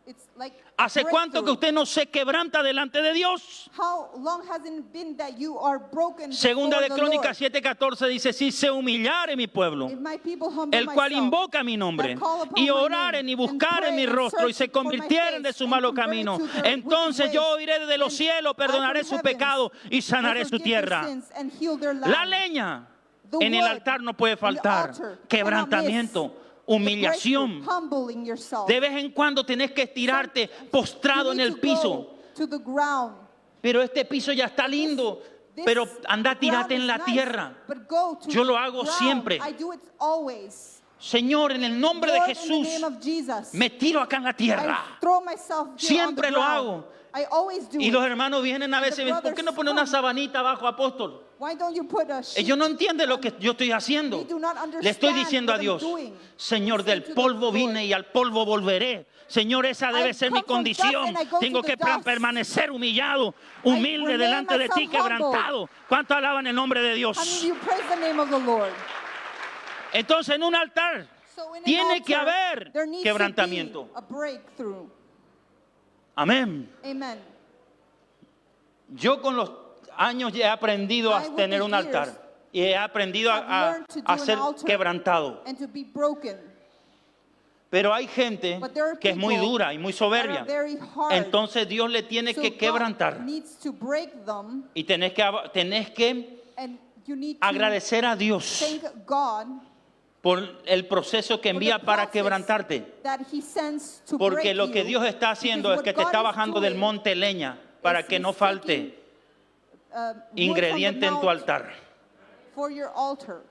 It's like ¿Hace cuánto que breakthrough. usted no se quebranta delante de Dios? How long has it been that you are broken Segunda de before the Crónicas Lord? 7:14 dice, si se humillare mi pueblo, If my people humble el cual myself, invoca mi nombre, that call upon y my oraren name, y and buscaren mi pray and rostro y se search for my convirtieren de face, su and malo convert camino, to their entonces wicked yo ways, oiré desde los and cielos, I perdonaré from su heavens pecado y sanaré will su forgive their tierra. sins and heal their land. La leña The en el wood altar no puede in the faltar. altar Quebrantamiento, cannot miss. humillación. The breakthrough, humbling yourself. De vez en cuando tenés que estirarte postrado You en need el to piso. go to the ground. Pero este piso ya está lindo. This Pero anda, ground tírate en is la nice, tierra. but go to Yo lo the hago ground. siempre. I do it always. Señor, en el nombre de Lord, in the Jesús, name of Jesus, me tiro acá en la I tierra. throw myself here Siempre on the lo ground. hago. I always do Y it. los hermanos vienen a And veces y the me dicen, ¿por qué no pone una brothers sabanita abajo, apóstol? Why don't you put a sheet? Ellos no entienden lo que yo estoy haciendo. They do not understand Le estoy diciendo a what I'm Dios, doing. Señor, Say del to the polvo Lord, vine y al polvo volveré. Señor, esa debe I ser come mi from dust condición. and I go Tengo to que the dust. permanecer humillado, humilde remain delante de ti, myself humble. quebrantado. ¿Cuánto alaban el nombre de How many of Dios? you praise the name of the Lord? Entonces, en un altar So in an tiene que altar, haber there needs quebrantamiento. to be a breakthrough. Amén. Amen. Yo con los años he aprendido a I, with tener the un altar. years, Y he aprendido have learned to do a an ser altar. quebrantado. And to be broken. Pero hay gente But there are que es muy people dura y muy that soberbia. are very hard. Entonces Dios le tiene So que God quebrantar. needs to break them, Y tenés que and you need to agradecer a Dios thank God por el proceso que for envía the para process quebrantarte. that He sends to Porque break lo que you. Dios está haciendo Because es que what te God está is bajando del doing monte leña para is que no He's falte taking, wood from the ingrediente en tu mount altar. for your altar.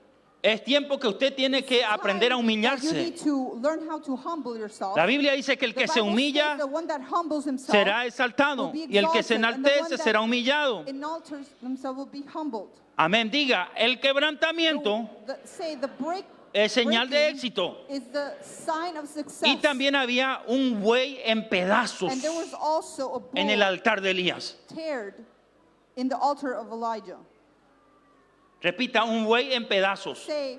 Es tiempo que usted tiene que aprender a Time that you humillarse. need to learn how to humble yourself. La Biblia dice que el The que se Bible humilla says the one that humbles himself será exaltado will be y el que se exalted, and the one enaltece that será humillado. altars himself will be humbled. Amén. Diga, el quebrantamiento The break es señal de breaking éxito. is the sign of success. Y también había un buey en pedazos And there was also a bull en el altar de Elías. teared in the altar of Elijah. Repita, un buey en pedazos. Say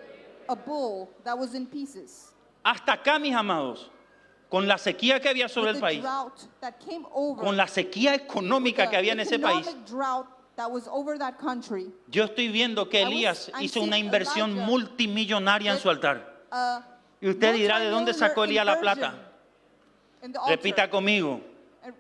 a bull that was in pieces. Hasta acá, mis amados, con la sequía que había sobre With el the país, drought that came over, con la sequía económica que había en ese país, economic drought that was over that country, yo estoy viendo que Elías I'm hizo una seeing inversión Elijah multimillonaria en su altar. uh, Y usted dirá, ¿de dónde sacó Elías la plata? in the altar. Repita conmigo.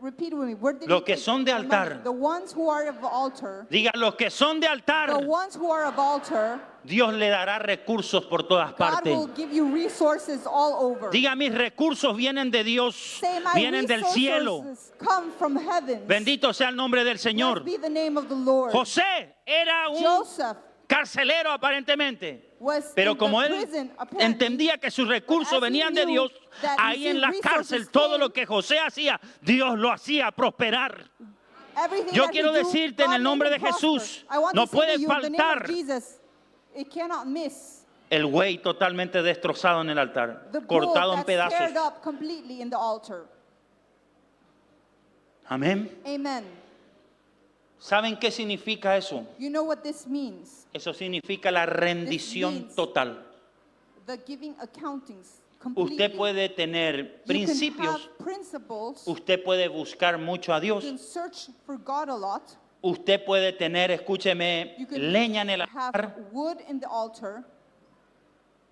Repeat with me. Where did Los he que take son de the money? altar. The ones who are of the altar. Diga, los que son de The altar, ones who are of altar, Dios le dará recursos por todas God partes. will give you resources all over. Diga, mis recursos vienen de Dios, Say, my vienen del cielo. resources come from heaven. Bendito sea el nombre del Señor. Be the name of the Lord. José era un Joseph carcelero aparentemente, was pero in como the él prison, apparently, entendía que sus recursos as he venían de knew Dios, that ahí en la his cárcel resources todo lo came, que José hacía, Dios lo hacía prosperar. everything Yo that he quiero do, decirte en God el made nombre him de prosper. Jesús, I want no to say puede to you, in the name of faltar Jesus, it cannot miss. el buey totalmente destrozado en el altar, The bull cortado en that's teared pedazos. up completely in the altar. Amén. Amen. ¿Saben qué significa eso? You know what this means? Eso significa la rendición means total. The giving accountings completely. Usted puede tener You can principios, have principles. usted puede buscar mucho a You Dios, can search for God a lot. usted puede tener, escúcheme, You can leña en el have altar, wood in the altar.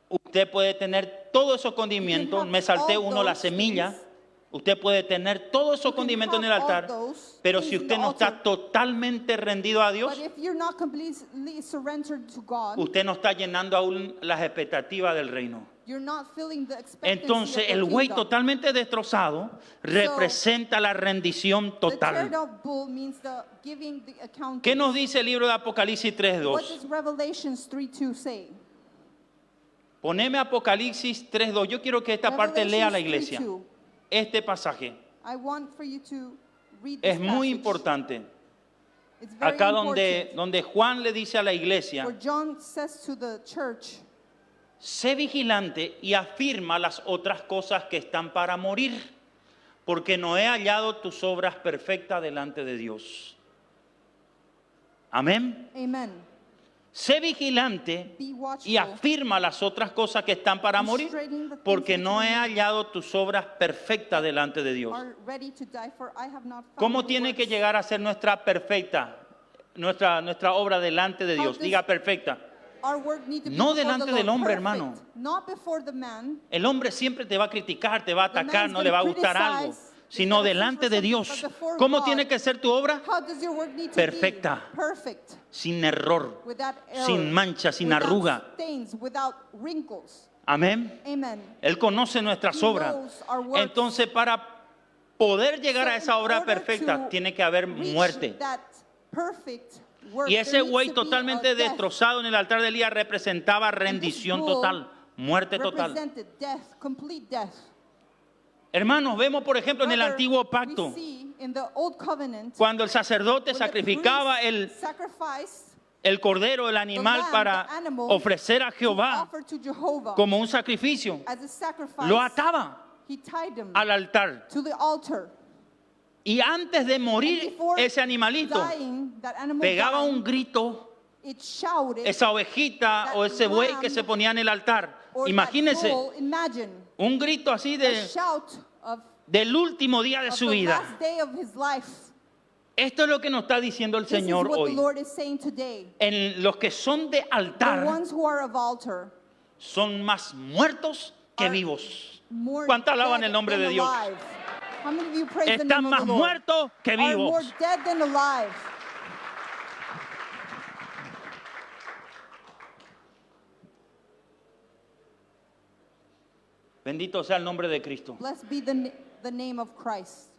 usted puede tener todos esos condimentos, have me salté all uno, la those semilla, things. usted puede tener todos esos You can condimentos en el have all altar, those pero things si in usted the no altar. está totalmente rendido a Dios, But if you're not completely surrendered to God, usted no está llenando aún las expectativas del reino. you're not feeling the expectancy Entonces of the el buey kingdom. totalmente destrozado representa la rendición The teared total. up bull means the giving the accounting. ¿Qué nos dice el libro de Apocalipsis What 3.2? does Revelations 3:2 say? Poneme Apocalipsis 3.2. Yo quiero que esta parte lea la Revelations iglesia. 3:2. Este pasaje I want for you to read this es muy passage. importante. It's very Acá important. donde Juan le dice a la iglesia, Where John says to the church, sé vigilante y afirma las otras cosas que están para morir, porque no he hallado tus obras perfectas delante de Dios. Amén. Amen. Sé vigilante Be watchful. y afirma las otras cosas que están para morir, porque no he hallado tus obras perfectas delante de Dios. Are ready to die, for I have not found ¿Cómo the tiene que works. llegar a ser nuestra perfecta, nuestra obra delante de Dios? does- Diga perfecta. Our work need to be No before delante the del Lord, hombre, perfect. hermano. Not before the man. El hombre siempre te va a criticar, te va a The atacar, man's no le va a gonna gustar algo, criticize, sino he's gonna delante prefer de something, Dios. but before ¿Cómo God, tiene que ser tu obra? How does your work need to Perfecta. be? Perfect. Sin error, Without error. sin mancha, sin without arruga. stains, without wrinkles. Amén. Amen. Él conoce nuestras He obras. knows our works. Entonces, para poder llegar a So esa in obra order perfecta, to tiene que haber reach muerte. that perfect work, Y there ese needs buey to be a totalmente death. destrozado en el altar de Elías representaba rendición bull total, muerte total. Represented death, complete death. Hermanos, vemos por ejemplo en el Brother, antiguo we pacto, see In the old covenant, cuando el sacerdote when the sacrificaba priest sacrificed el cordero, el animal, lamb, para the animal, ofrecer a to Jehová offer to Jehovah como un sacrificio, as a sacrifice, lo ataba he tied him al altar. to the altar. Y antes de And morir before ese animalito, dying, that animal pegaba dying, un grito, it shouted, esa ovejita o ese buey que se ponía en el altar. or Imagínense, that bull, imagine un grito así a shout del último día de of su the vida. last day of his life. Esto es lo que nos está diciendo el This is Señor what the hoy. Lord is saying today. En los que son de The altar ones who are of altar son más muertos que are vivos. more ¿Cuántos alaban dead el nombre de than Dios? alive. How many of you praise the Están name más of the Lord? muertos que Are more vivos. dead than alive. Bendito sea el nombre de Cristo. Blessed be the name of Christ.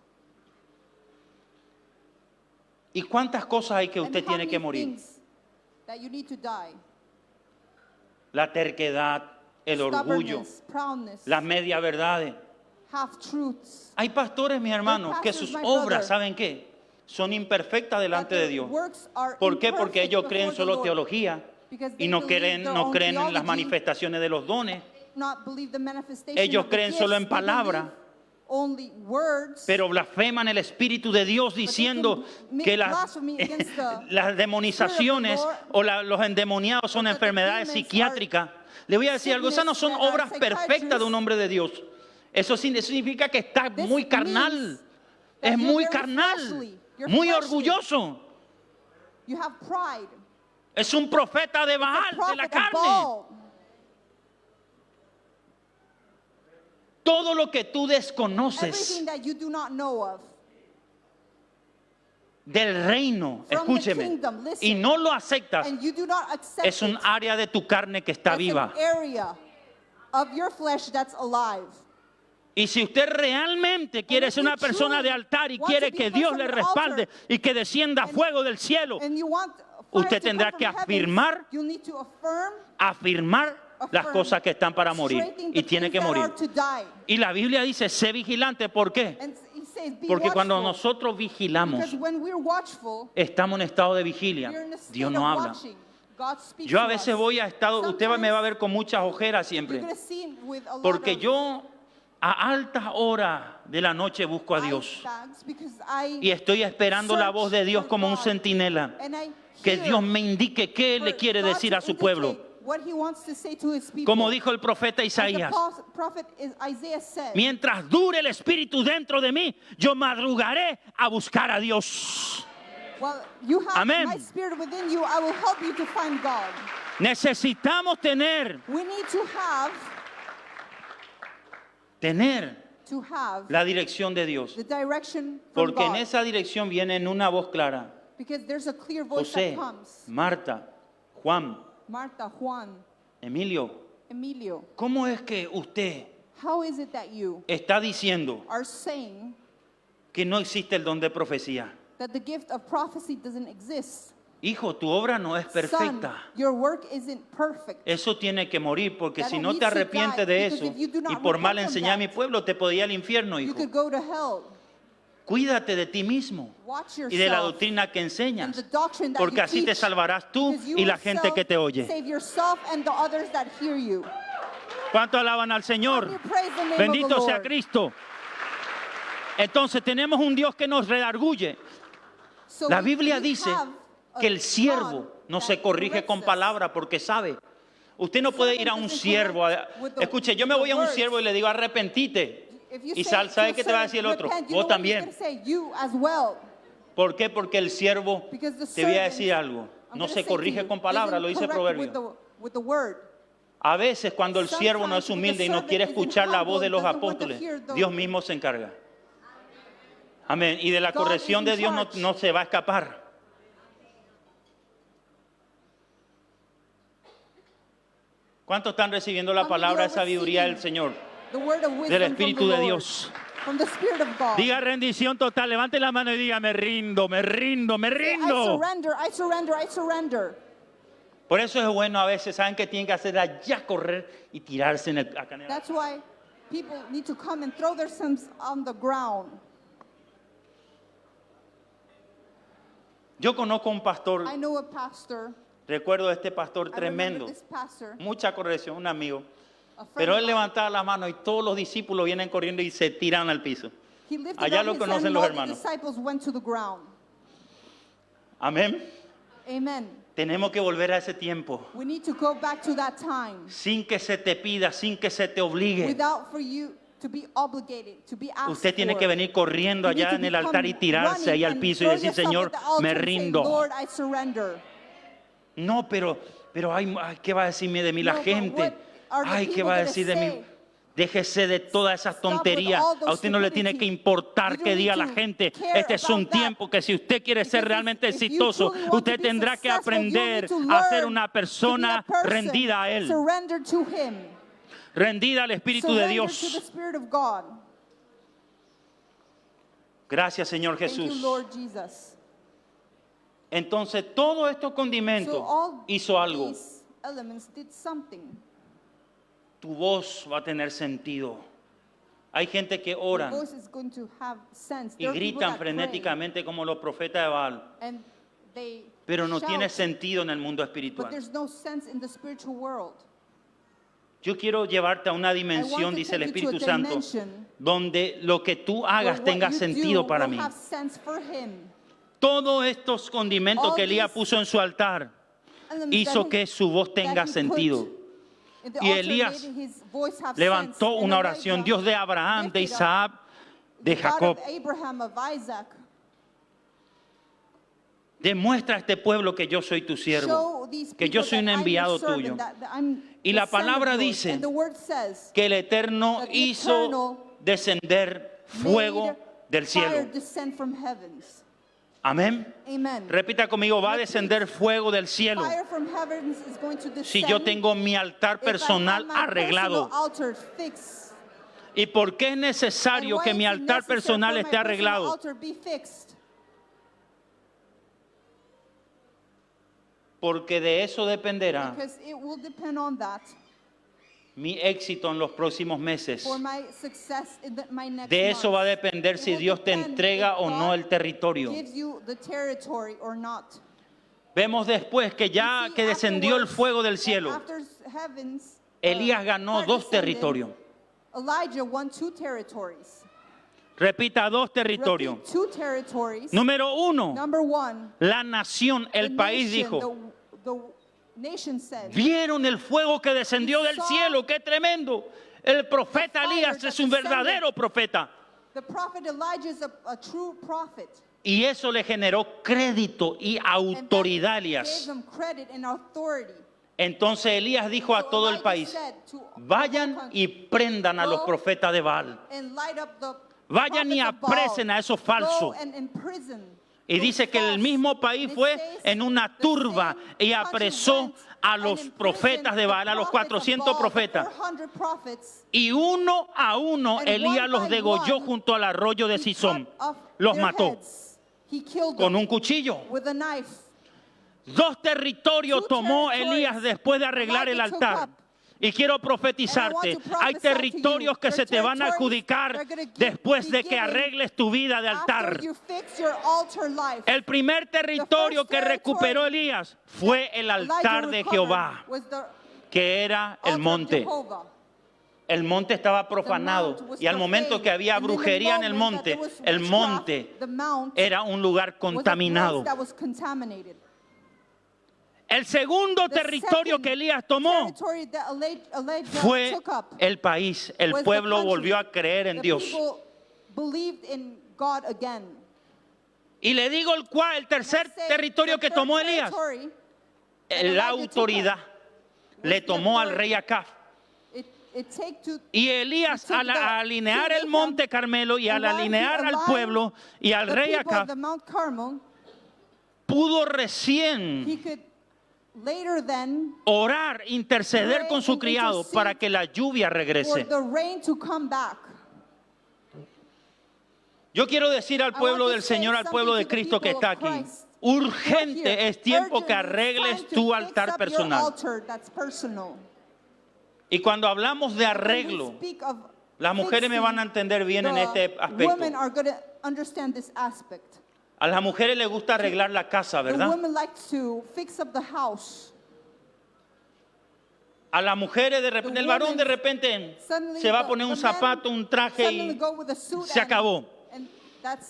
¿Y cuántas cosas hay que And usted how tiene many que morir? things that you need to die? La terquedad, el orgullo, Stubbornness, proudness, las media verdades. half-truths. Hay pastores, mis hermanos, que sus pastors, my obras, brother, ¿saben qué? Son imperfectas delante that de their Dios. works are ¿Por qué? Porque imperfect ellos before creen the solo Lord, teología because y they no believe creen, their no own creen en las theology, manifestaciones de los dones. not believe the manifestation Ellos of the creen solo gifts, en they palabra, believe only words, pero blasfeman el Espíritu de Dios diciendo make que blasphemy against the las demonizaciones Spirit of the o los endemoniados son that the enfermedades demons psiquiátricas. Le voy a decir algo, esas no son sickness that are obras perfectas de un hombre de Dios. Eso significa que está This muy carnal, means es that muy you're very carnal, fleshly, you're muy fleshly. orgulloso. you have pride. Es un profeta de It's a Baal, de la prophet of carne. Baal. Todo lo que tú desconoces Everything that you do not know of. del reino, From the escúcheme, kingdom, listen. y no lo aceptas, And you do not accept es un it. área de tu carne que está That's viva. an area of your flesh that's alive. Y si usted realmente quiere if ser you una persona truly de altar y want quiere to be que a Dios person le of respalde altar, y que descienda and- fuego del cielo, And you want fire usted to come tendrá from que heaven, afirmar, you need to affirm las cosas que están para morir straighten y the tiene things que that morir. are to die. Y la Biblia dice, sé vigilante, ¿por qué? And he says, be Porque cuando watchful. nosotros vigilamos, Because when we're watchful, estamos en estado de vigilia, we're in a state Dios of no habla. watching. God speaks Yo a to veces us. voy a estado, usted me va a ver con muchas ojeras You're siempre, gonna see with a lot porque of yo a altas horas de la noche busco a eye Dios bags because I y estoy esperando la voz de Dios search como un for God. centinela, And I que hear Dios me indique qué for le quiere God decir to a su pueblo. indicate what he wants to say to his people. Como dijo el profeta As the Isaías, prophet Isaiah said, mientras dure el Espíritu dentro de mí, yo madrugaré a buscar a Dios. well, you have Amén. my spirit within you, I will help you to find God. Necesitamos tener We need to have la dirección de Dios, the direction from porque en God. esa dirección viene en una voz clara. Because there's a clear voice José, that comes. Marta, Juan, Marta, Juan, Emilio, Emilio, ¿cómo es que usted how is it that you está diciendo are saying que no existe el don de profecía? that the gift of prophecy doesn't exist? Hijo, tu obra no es Son, perfecta. your work isn't perfect. Eso tiene que morir, porque That si one no te needs to arrepientes die, de because eso if you do not y por mal repent from enseñar a mi that, pueblo, te podía ir al infierno, You hijo. could go to hell. Cuídate de ti mismo Watch y de la yourself doctrina que and enseñas, the doctrine that porque you así te teach, salvarás tú because you y la gente yourself que te oye. Save yourself and the others that hear you. ¿Cuánto alaban al Señor? You praise the name of Bendito the sea Lord. Cristo. Entonces tenemos un Dios que nos redarguye. So La we Biblia dice have a que el God siervo no that se corrige corrects con us. palabra porque sabe. Usted no puede ir a un siervo. Escuche, yo me voy a un siervo y le digo arrepentite. If you Y say ¿sabe to qué te va a decir el otro? repent, you Vos know what he's también. gonna say? You as well. ¿Por qué? Porque el siervo, Because the te voy a servant, decir algo, I'm no gonna se say to corrige you, con palabra, lo doesn't dice el correct proverbio. with the word. A veces cuando el siervo no es Sometimes humilde y the no servant quiere isn't escuchar la voz de los humble, doesn't want to apóstoles, hear the- Dios mismo se encarga. Amén. Y de la God corrección is de in Dios no, charge. no se va a escapar. ¿Cuántos están recibiendo la How many palabra de are sabiduría del receiving Señor? The word of wisdom Del from Espíritu the de Lord, Dios. From the Spirit of God. Diga rendición total, levante la mano y diga me rindo, me rindo, me Say, rindo. I surrender, I surrender. Por eso es bueno a veces, ¿saben qué tienen que hacer? Allá correr y tirarse en el acá en el- That's why people need to come and throw themselves on the ground. Yo conozco un I pastor, know a pastor. recuerdo a este pastor I remember tremendo, this pastor, mucha corrección, un amigo. a friend Pero of él mine. levantaba la mano y todos los discípulos vienen corriendo y se tiran al piso. He lifted Allá up lo his conocen hand and los all the hermanos. disciples went to the ground. Amén. Amen. Tenemos que volver a ese tiempo. We need to go back to that time Sin que se te pida, sin que se te obligue. without for you to be obligated, to be asked Usted tiene for. que venir corriendo You need allá to en el become altar y tirarse ahí running al and piso y throw decir, yourself Señor, at the altar me and say, rindo. Lord, I surrender. No, pero ay, ¿qué va a decirme de mí la No, but gente? what are the Ay, ¿qué people va a gonna decir de mí? say? Déjese de todas esas Stop with tonterías. all those A usted no le tiene que stupidity. importar You don't qué diga need la to gente. care Este es un about that. tiempo que si usted quiere ser Because realmente if you exitoso, truly want usted to be tendrá que successful, you aprender need to a ser learn una to be a persona person rendida a Él, surrendered to Him. rendida al Espíritu de Surrendered to the Dios. Spirit of God. Gracias, Señor Thank you, Jesús. Lord Jesus. Entonces, todos estos So condimentos all hizo algo. these elements did something. Tu voz va a tener sentido. Hay gente que Your oran voice is going to have sense. y There are people gritan that pray, frenéticamente como los profetas de Baal, and they pero no tiene shout, sentido en el mundo but espiritual. there's no sense in the spiritual world. Yo quiero llevarte a una I dimensión, want to dice el take you to Espíritu a Santo, dimension donde lo que tú where hagas what tenga you sentido do para will mí. have sense for Him. Todos estos condimentos All que Elías these puso en su altar Elements hizo that que su voz that tenga he put sentido. in the Y altar Elías made his voice have Levantó sense. una And oración, Elijah Dios de Abraham, de lifted up Isaac, de the God Jacob. of Abraham, of Isaac. Demuestra a este pueblo que yo soy tu siervo, Show these que yo people soy un that I'm your enviado servant, tuyo. that I'm Y the la son of palabra yours. dice And the word says, que el Eterno that the hizo Eternal descender fuego made del fire cielo. descend from heavens. Amén. Amen. Repita conmigo, va a descender fuego del cielo. Fire from heavens is going to descend. Si yo tengo mi altar if I have personal my arreglado. personal altar fixed. ¿Y por qué es necesario And que why mi is it altar necessary personal for my esté personal arreglado? altar be fixed? Porque de eso dependerá Because it will depend on that mi éxito en los próximos meses. for my success in my next De eso va a months. depender It si will Dios te depend entrega if o no God el territorio. gives you the territory or not. Vemos después que ya You see, que descendió el afterwards, fuego del that cielo, after heavens, Elías ganó fire dos descended, territorios. Elijah won 2 territories. Repita, dos territorios. Repeat, 2 territories. Número uno, Number 1, la nación, el the país nation, dijo, the nation said, vieron el fuego que descendió del saw cielo, qué tremendo. El profeta the fire Elías that es un descended. verdadero profeta. the prophet Elijah is a true prophet. Y eso le generó crédito y And autoridad a that gave Elías. them credit and authority. Entonces Elías dijo a So todo el Elijah país, said to the vayan whole y country, prendan a los "Go profetas de Baal. and light up the Vayan y prophets of Baal. apresen a esos falsos. Go and imprison Y those dice que el false." mismo país And it fue says en una the turba same y country apresó went a and los imprisoned profetas de the Baal, a los prophets of 400 Baal, the profetas. 400 prophets, Y uno a uno and Elías one los by degolló one, junto al arroyo de he Sisón. cut off Los their mató heads. He killed con them un cuchillo. with a knife. Dos territorios Two tomó territories Elías después de arreglar el Elijah took altar. up. Y quiero And I profetizarte, want to prophesy hay to territorios you. que There se te are van a territories adjudicar that are gonna después be de que given arregles tu vida de altar. After you fix your altar life, El primer territorio first que recuperó territory Elías fue el altar Elijah de recovered Jehová, was the que era el altar of monte. Jehovah. El monte estaba profanado The mount was y al momento profaned. que había And in the brujería en el moment that monte, there was el witchcraft, monte the mount era un lugar was a place contaminado. that was contaminated. El segundo The territorio second que Elías tomó territory that Elijah fue took up el país. El was the pueblo country. volvió a creer en The Dios. people believed in God again. Y le digo el tercer I say territorio the que third tomó Elías, territory that la Elijah took autoridad. up Le was the tomó al authority. rey Acab. It take to Y Elías, He took al the alinear king el monte Carmelo y al and while he alinear al aligned pueblo y al the rey people at Acab, the Mount Carmel, pudo he recién could later then orar, interceder pray con su and criado intercede para que la lluvia for regrese. the rain to come back. Yo quiero decir al I pueblo want to del say Señor, al pueblo de something to the Cristo que people está of aquí. Christ. Urgente es tiempo que Urgent, arregles it's time to tu fix altar up your personal. altar that's personal. Y cuando hablamos de When we arreglo, speak of las mujeres me van a fixing, entender bien en the este aspecto. women are going to understand this aspect. A las mujeres les gusta arreglar la casa, The ¿verdad? women like to fix up the house. A las mujeres de repente, el varón de repente se va a poner un zapato, un traje y se acabó.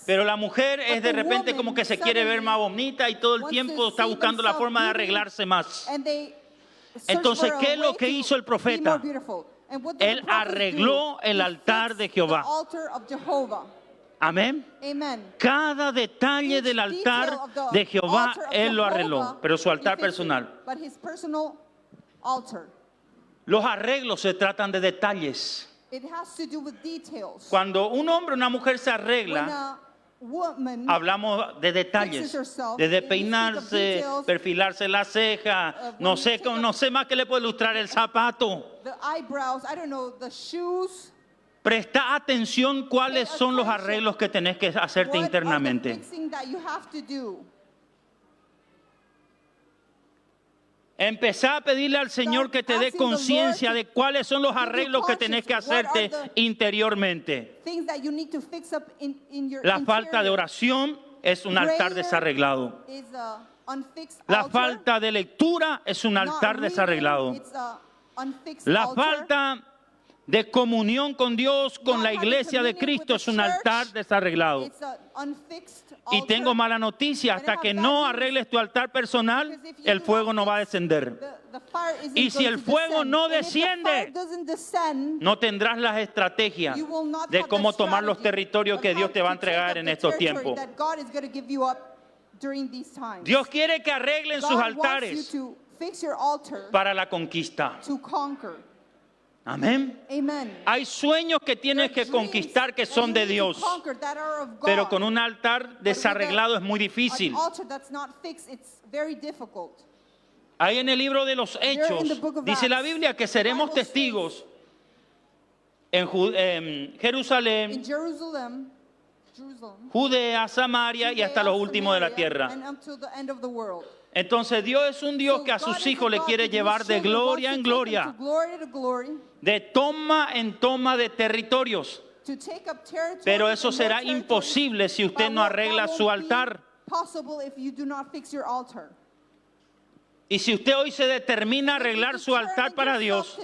Pero la mujer es de repente como que se quiere ver más bonita y todo el tiempo está buscando la forma de arreglarse más. Entonces, ¿qué es lo que hizo el profeta? Él arregló el altar de Jehová. Amén. Cada detalle del altar de Jehová, él lo arregló, pero su altar personal. Los arreglos se tratan de detalles. Cuando un hombre o una mujer se arregla, hablamos de detalles, desde peinarse, perfilarse la ceja, no sé más que le puedo ilustrar, el zapato. Presta atención cuáles son los arreglos que tenés que hacerte internamente. Empezá a pedirle al Señor que te dé conciencia de cuáles son los arreglos que tenés que hacerte interiormente. La falta de oración es un altar desarreglado. La falta de lectura es un altar desarreglado. La falta de comunión con Dios, con la iglesia de Cristo, es un altar desarreglado. Y tengo mala noticia, hasta que no arregles tu altar personal, el fuego no va a descender. Y si el fuego no desciende, no tendrás las estrategias de cómo tomar los territorios que Dios te va a entregar en estos tiempos. Dios quiere que arreglen sus altares para la conquista. Amén. Hay sueños que tienes que conquistar que son de Dios, pero con un altar desarreglado es muy difícil. Ahí en el libro de los Hechos dice la Biblia que seremos testigos en Jerusalén, Judea, Samaria y hasta los últimos de la tierra. Entonces Dios es un Dios que a sus hijos le quiere llevar de gloria en gloria, de toma en toma de territorios. Pero eso será imposible si usted no arregla su altar. Y si usted hoy se determina a arreglar su altar para Dios,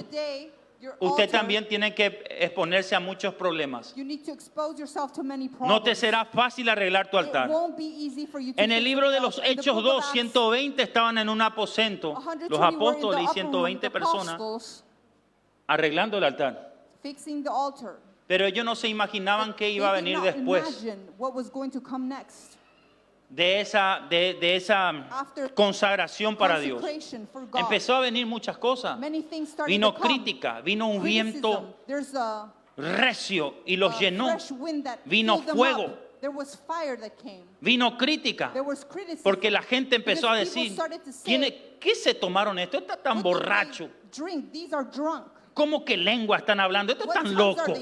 usted también tiene que exponerse a muchos problemas. No te será fácil arreglar tu altar. En el libro de los Hechos 2, 120 estaban en un aposento, los apóstoles y 120 personas arreglando el altar. Pero ellos no se imaginaban qué iba a venir después de esa consagración para Dios. Empezó a venir muchas cosas. Vino crítica, vino un viento recio y los llenó. Vino fuego, vino crítica, porque la gente empezó a decir, ¿qué se tomaron esto? Está tan borracho. ¿Cómo que lengua están hablando? Esto es tan loco.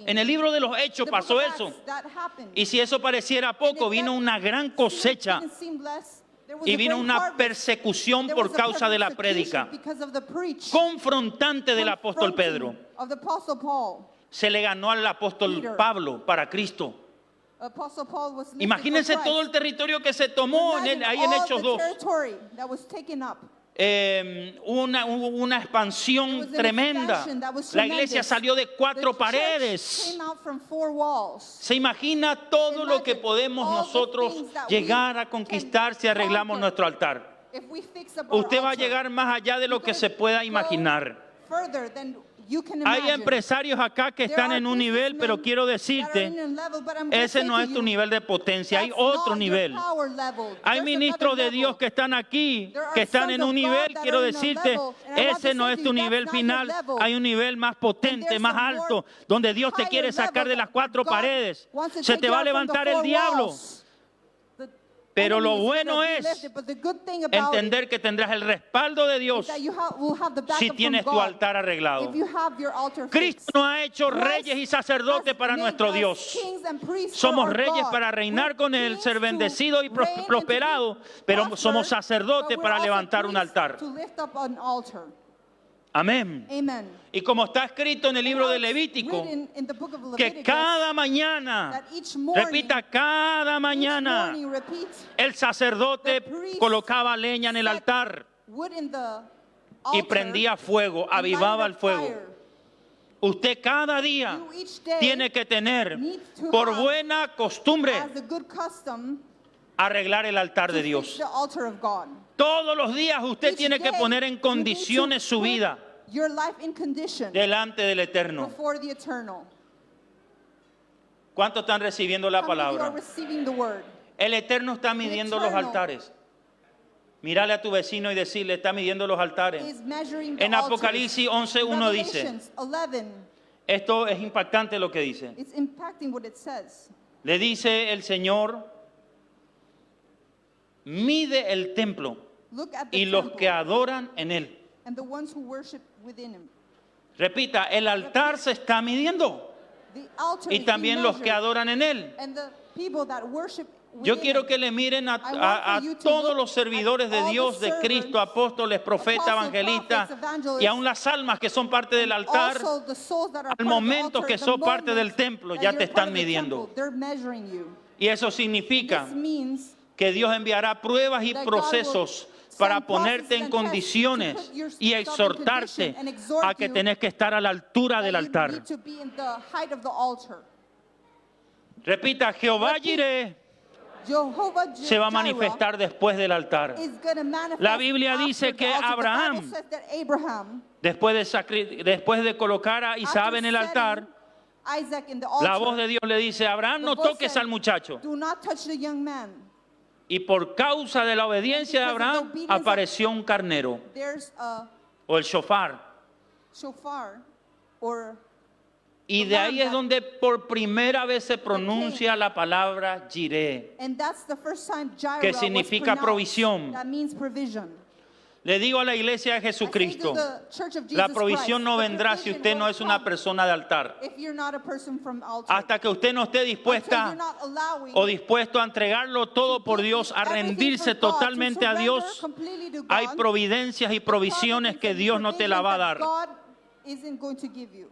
En el libro de los Hechos pasó eso. Y si eso pareciera poco, vino una gran cosecha y vino una persecución por causa de la prédica confrontante del apóstol Pedro. Se le ganó al apóstol Pablo para Cristo. Imagínense todo el territorio que se tomó ahí en Hechos 2. Una expansión tremenda. La iglesia salió de 4 paredes. Se imagina todo lo que podemos nosotros llegar a conquistar si arreglamos nuestro altar. Usted va a llegar más allá de lo que se pueda imaginar. Hay empresarios acá que están en un nivel, pero quiero decirte, ese no es tu nivel de potencia, hay otro nivel. Hay ministros de Dios que están aquí, que están en un nivel, quiero decirte, ese no es tu nivel final, hay un nivel más potente, más alto, donde Dios te quiere sacar de las 4 paredes. Se te va a levantar el diablo. Pero lo bueno es entender que tendrás el respaldo de Dios si tienes tu altar arreglado. Cristo nos ha hecho reyes y sacerdotes para nuestro Dios. Somos reyes para reinar con Él, ser bendecidos y prosperados, pero somos sacerdotes para levantar un altar. Amén. Amen. Y como está escrito en el libro de And how it's Levítico, written in the book of que Leviticus, cada mañana, that each morning, repita, cada mañana, each morning, repeat, el sacerdote the priest colocaba leña en el set altar wood in the y altar prendía fuego, and lighted avivaba a el fuego. fire. Usted cada día You each day tiene que tener need to por have, buena costumbre as a good custom, arreglar el altar to de fix Dios. the altar of God. Todos los días usted Each tiene que day, poner en you need condiciones to su put vida your life in condition delante del Eterno. before the eternal. ¿Cuántos están recibiendo la How many of you are palabra? receiving the word? El Eterno está midiendo los Eternal altares. Mírale a tu vecino y decirle, está midiendo los altares. Is measuring the En altars. Apocalipsis 11:1 dice, Revelations 11, esto es impactante lo que dice. it's impacting what it says. Le dice el Señor, mide el templo Look at the y los temple que adoran en él. and the ones who worship within him. Repita, el altar se está midiendo The altar y is también being los que measured, adoran en él. and the people that worship Yo within quiero him. que le miren a, I want a for you to todos look los servidores at de all the Dios, de Cristo, servants, apóstoles, profetas, apostles, evangelistas prophets, evangelists, y aún las almas que son parte del altar. Also, the souls that are Al part of the momento altar, que the sos parte moment del templo, that ya you're te part están of the midiendo. temple, they're measuring you. Y eso significa This means que Dios enviará pruebas y that God will procesos send para processes ponerte en and tests to condiciones put yourself y in exhortarte condition and exhort a que you tenés que estar a la altura that del you altar. need to be in the height of the altar. Repita, Jehová Repeat. Jireh Jehovah se va a Jireh manifestar después del altar. is gonna manifest La Biblia after dice the que altar. The Abraham, Bible says that Abraham, después de colocar a Isaac after en el altar, setting Isaac in the la altar, voz de Dios le dice, Abraham, the no voice toques said, al muchacho. do not touch the young man. Y por causa de la obediencia de Because of the Abraham, obedience of- apareció un carnero, There's a o el shofar. shofar, or Y de ahí es donde por primera vez se pronuncia la palabra Jireh. and that's the first time Jireh Que was significa pronounced. provisión. That means provision. Le digo a la iglesia de I say to Jesucristo, the Church of la Jesus provisión Christ, no the vendrá si provision usted no won't es una come persona de altar. if you're not a person from altar. Hasta que usted no esté Until you're dispuesta not allowing o dispuesto a entregarlo todo por to Dios, a give everything rendirse for God, to totalmente a surrender Dios, completely to hay God, providencias y the provisiones que providence and Dios no te la va a dar. provisions that God isn't going to give you.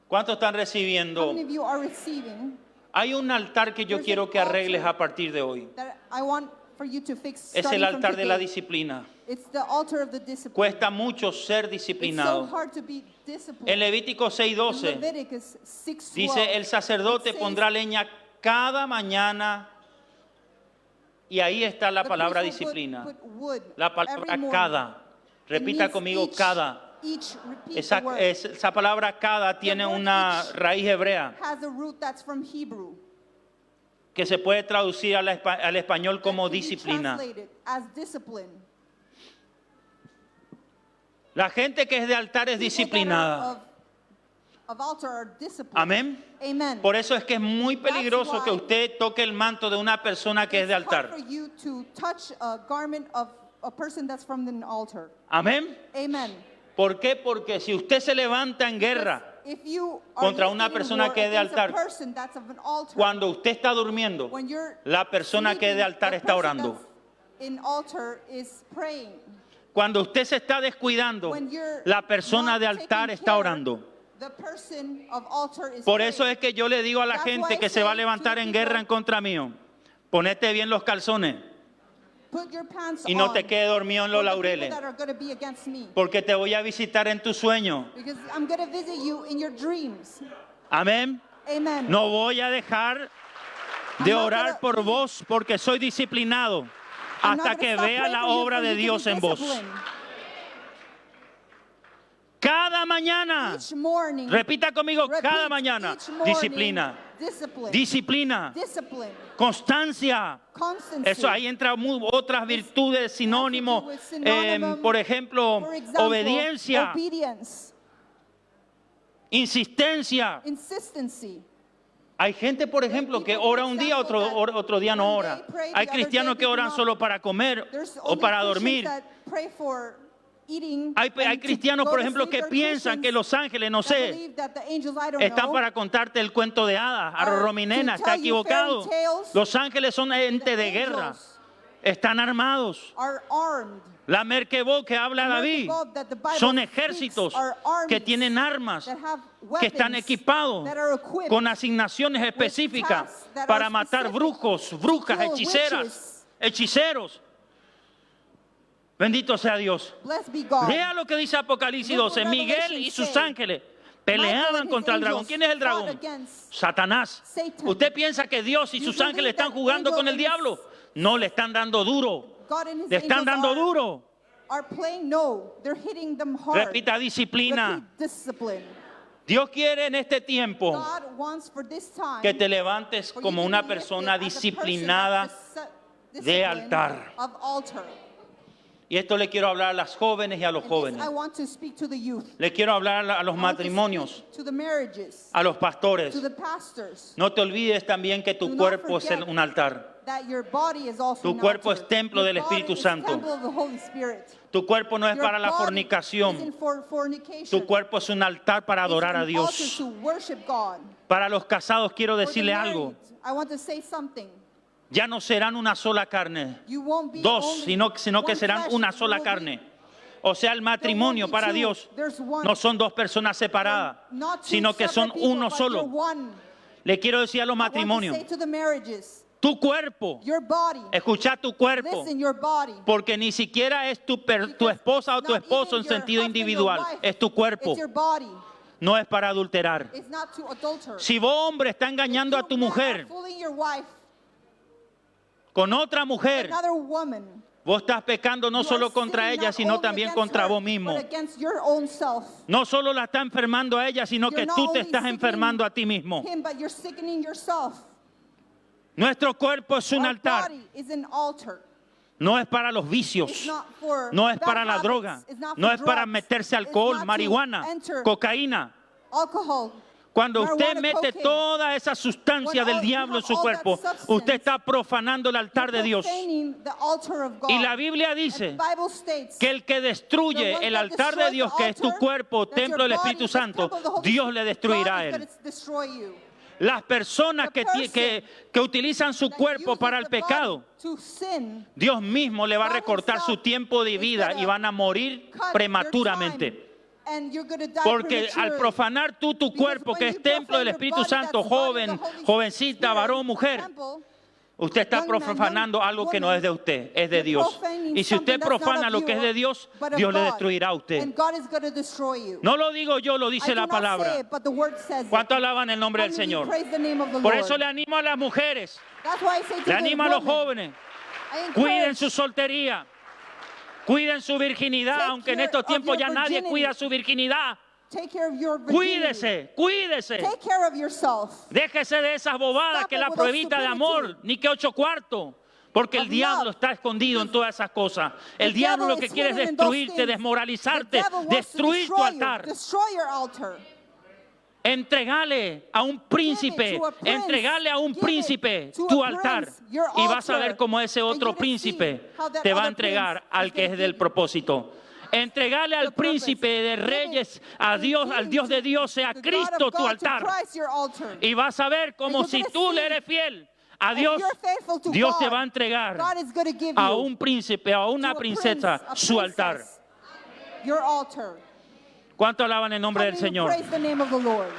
¿Cuántos están How recibiendo? many of you are receiving Hay un altar que yo There's quiero an que arregles altar a partir de hoy. that I want for you to fix Es starting el from altar de la today? disciplina. It's the altar of the discipline. Cuesta mucho ser It's so disciplinado. hard to be disciplined. En Levítico In 6:12 Leviticus 6:12, dice, el sacerdote it says, pondrá leña cada mañana. Y ahí está la "The palabra priest will disciplina. put wood La every palabra morning." cada. It Repita means conmigo, each. cada. Each, repeat Esa, the word. esa palabra cada tiene word una each raíz hebrea has a root that's from Hebrew. que se puede traducir al español como that can be disciplina. translated as discipline. La gente que es de altar es People that disciplinada. are of altar are disciplined. Amén. Amen. Por eso es que es muy peligroso That's que why usted toque el manto de una persona que es de It's hard altar. for you to touch a garment of a person that's from an altar. Amén. Amen. ¿Por qué? Porque si usted se levanta en guerra If you are contra una lifted in persona war que es de against a altar, person that's of an altar, cuando usted está durmiendo, when you're la persona que es de sleeping, altar the está person orando. that's in altar is praying. Cuando usted se está descuidando, When you're la persona not de altar taking está care, orando. the person of altar is Por eso praying. es que yo le digo a la That's gente why que I se va a say to levantar the en people, guerra en contra mío, ponete bien los calzones Put your pants y no on te quedes dormido en for los the people laureles, that are going to be against me. porque te voy a visitar en tu sueño. Because I'm going to visit you in your dreams. Amén. Amen. No voy a dejar de I'm not orar gonna- por vos porque soy disciplinado I'm not hasta gonna que stop vea praying la for you obra for de you to be Dios en vos. disciplined. Cada mañana, Each morning, repita conmigo, repeat, cada mañana, each morning, disciplina, discipline, disciplina, discipline, constancia. constancy. Eso ahí entra otras virtudes, sinónimos, with synonym, por ejemplo, For example, obediencia, obedience, insistencia. insistency. Hay gente, por ejemplo, que ora un día, otro día no ora. Hay cristianos que oran solo para comer There's o only para Christians dormir. that pray for eating Hay and to cristianos, go por to ejemplo, sleep. que There are piensan que Christians los ángeles, no that sé, believe that the angels, I don't están know, para contarte el cuento de hadas. are Rominena to está tell you equivocado. fairy tales. Los ángeles son ente The de guerra. angels están armados. are armed. La Merkebot que habla David Merkabah that the Bible son speaks ejércitos are armies que tienen armas, that have que están weapons equipados that are equipped con asignaciones específicas tasks that para are matar specific brujos, brujas, to kill hechiceras, witches. hechiceros. Bendito sea Dios. Blessed be God. Vea lo que dice Apocalipsis Look 12. what Miguel Revelation y sus say. ángeles Michael peleaban and contra el his dragón. angels ¿Quién es el fought dragón? against Satanás. Satan. ¿Usted piensa que Dios y You sus believe ángeles están that jugando angel con el and his- diablo? No, le están dando duro. God and his Le están angels dando duro. are playing no. They're hitting them hard. Repita, disciplina. Repeat, discipline. Dios quiere en este tiempo God wants for this time que te levantes for you como to una be lifted persona as a person disciplinada. of de altar. Of altar. Y esto le quiero hablar a las jóvenes y a los And this jóvenes. I want to speak to the youth. Le quiero hablar a los I want to matrimonios, speak to the marriages, a los pastores. to the pastors, No te olvides también que tu Do not cuerpo es forget un altar. that your body is also Tu an cuerpo altar. es templo Your del body Espíritu is Santo. temple of the Holy Spirit. Tu cuerpo no es Your para la body fornicación. isn't for fornication. Tu cuerpo es un altar para It's adorar an a Dios. altar to worship God. Para los casados quiero For the decirle algo. married, I want to say something. Ya no serán una sola carne, You won't be dos, only sino que one serán flesh. una There sola will be- carne. O sea, el there won't matrimonio be para two. Dios There's one. no son dos personas separadas, Not two sino que son separate people, uno but you're solo. one. Le quiero decir a los I want to matrimonios, say to the marriages, tu cuerpo, your body, escucha tu cuerpo, listen, your body. porque ni siquiera es tu Because esposa o tu not esposo even en your sentido husband, your individual, wife. es tu cuerpo, It's your body. no es para adulterar. It's not to adulter. Si vos, hombre, está engañando a tu mujer Fooling your wife, con otra mujer, another woman. vos estás pecando no You are solo contra sinning ella, not sino only también against contra her, vos mismo. but against your own self. No solo la está enfermando a ella, sino You're que not tú te only estás sickening enfermando a ti mismo. him, but you're sickening yourself. Nuestro cuerpo es un Our altar. body is an altar. No es para los It's vicios, not for no es bad para la habits. droga, It's not no for es para drugs. meterse It's alcohol, not to marihuana, enter cocaína. alcohol. Cuando usted marijuana, mete cocaine. toda esa sustancia When del all- you diablo en have su all that cuerpo, substance, usted está profanando el altar de You're Dios. profaning the altar of God. Y la Biblia And dice the Bible states que el que the destruye one el that altar de destroys Dios, the que es tu altar, cuerpo, that's your templo del body, Espíritu is the Santo, temple of the Holy Dios Spirit. le destruirá a God is él. gonna destroy you. Las personas The que utilizan su That cuerpo uses para el the body pecado, to sin, Dios mismo le va a God recortar su himself tiempo de is vida gonna y van a morir cut prematuramente. your time, and you're gonna die Porque al prematurely. profanar tú tu Because cuerpo, when que you es templo del profane your Espíritu body, Santo, that's the body of joven, the Holy jovencita, Spirit, varón, mujer, temple, usted está young man, profanando young algo que no woman, es de usted, es de you're Dios. profaning Y si usted something that's not profana of lo que es you, de Dios, but of Dios le God. destruirá a usted. And God is gonna destroy you. No lo digo yo, lo I dice do la not say palabra. it, but the word says it. ¿Cuánto alaban el nombre How del many Señor? praise the name of the Por Lord? eso le animo a las mujeres, That's why I say to le the animo a los women, jóvenes, I encourage, cuiden su soltería, cuiden su virginidad, Take aunque en care estos of tiempos your ya nadie virginity. cuida su virginidad. take care of your virginity. Cuídese, cuídese. Take care of yourself. Déjese de esas bobadas Stop que it la with those pruebita de stupidity. amor, ni que 8 cuartos. Porque el Of diablo love. está escondido en todas esas cosas. El The diablo devil lo que is quiere es hidden in those destruirte, things. desmoralizarte, The devil wants to destruir tu destroy you, altar. destroy your altar. Entregale a un príncipe, to a prince. entregale a un Give it príncipe to a tu prince, altar. your Y vas a altar. ver cómo ese And otro you're gonna príncipe see how that te va a other entregar prince al is que gonna es del give propósito. Entregale al the purpose. príncipe de Give it reyes, a to Dios, the al king, Dios de to Dios, sea the God Cristo of tu God, to altar. Christ, your altar. Y vas a ver como you're si gonna tú see, le eres fiel a If Dios, you're faithful to Dios God, te va a entregar God is gonna give a you un príncipe, a una to a princesa, prince, a su altar. princess, your altar. ¿Cuánto alaban el nombre How del many Señor? praise the name of the Lord?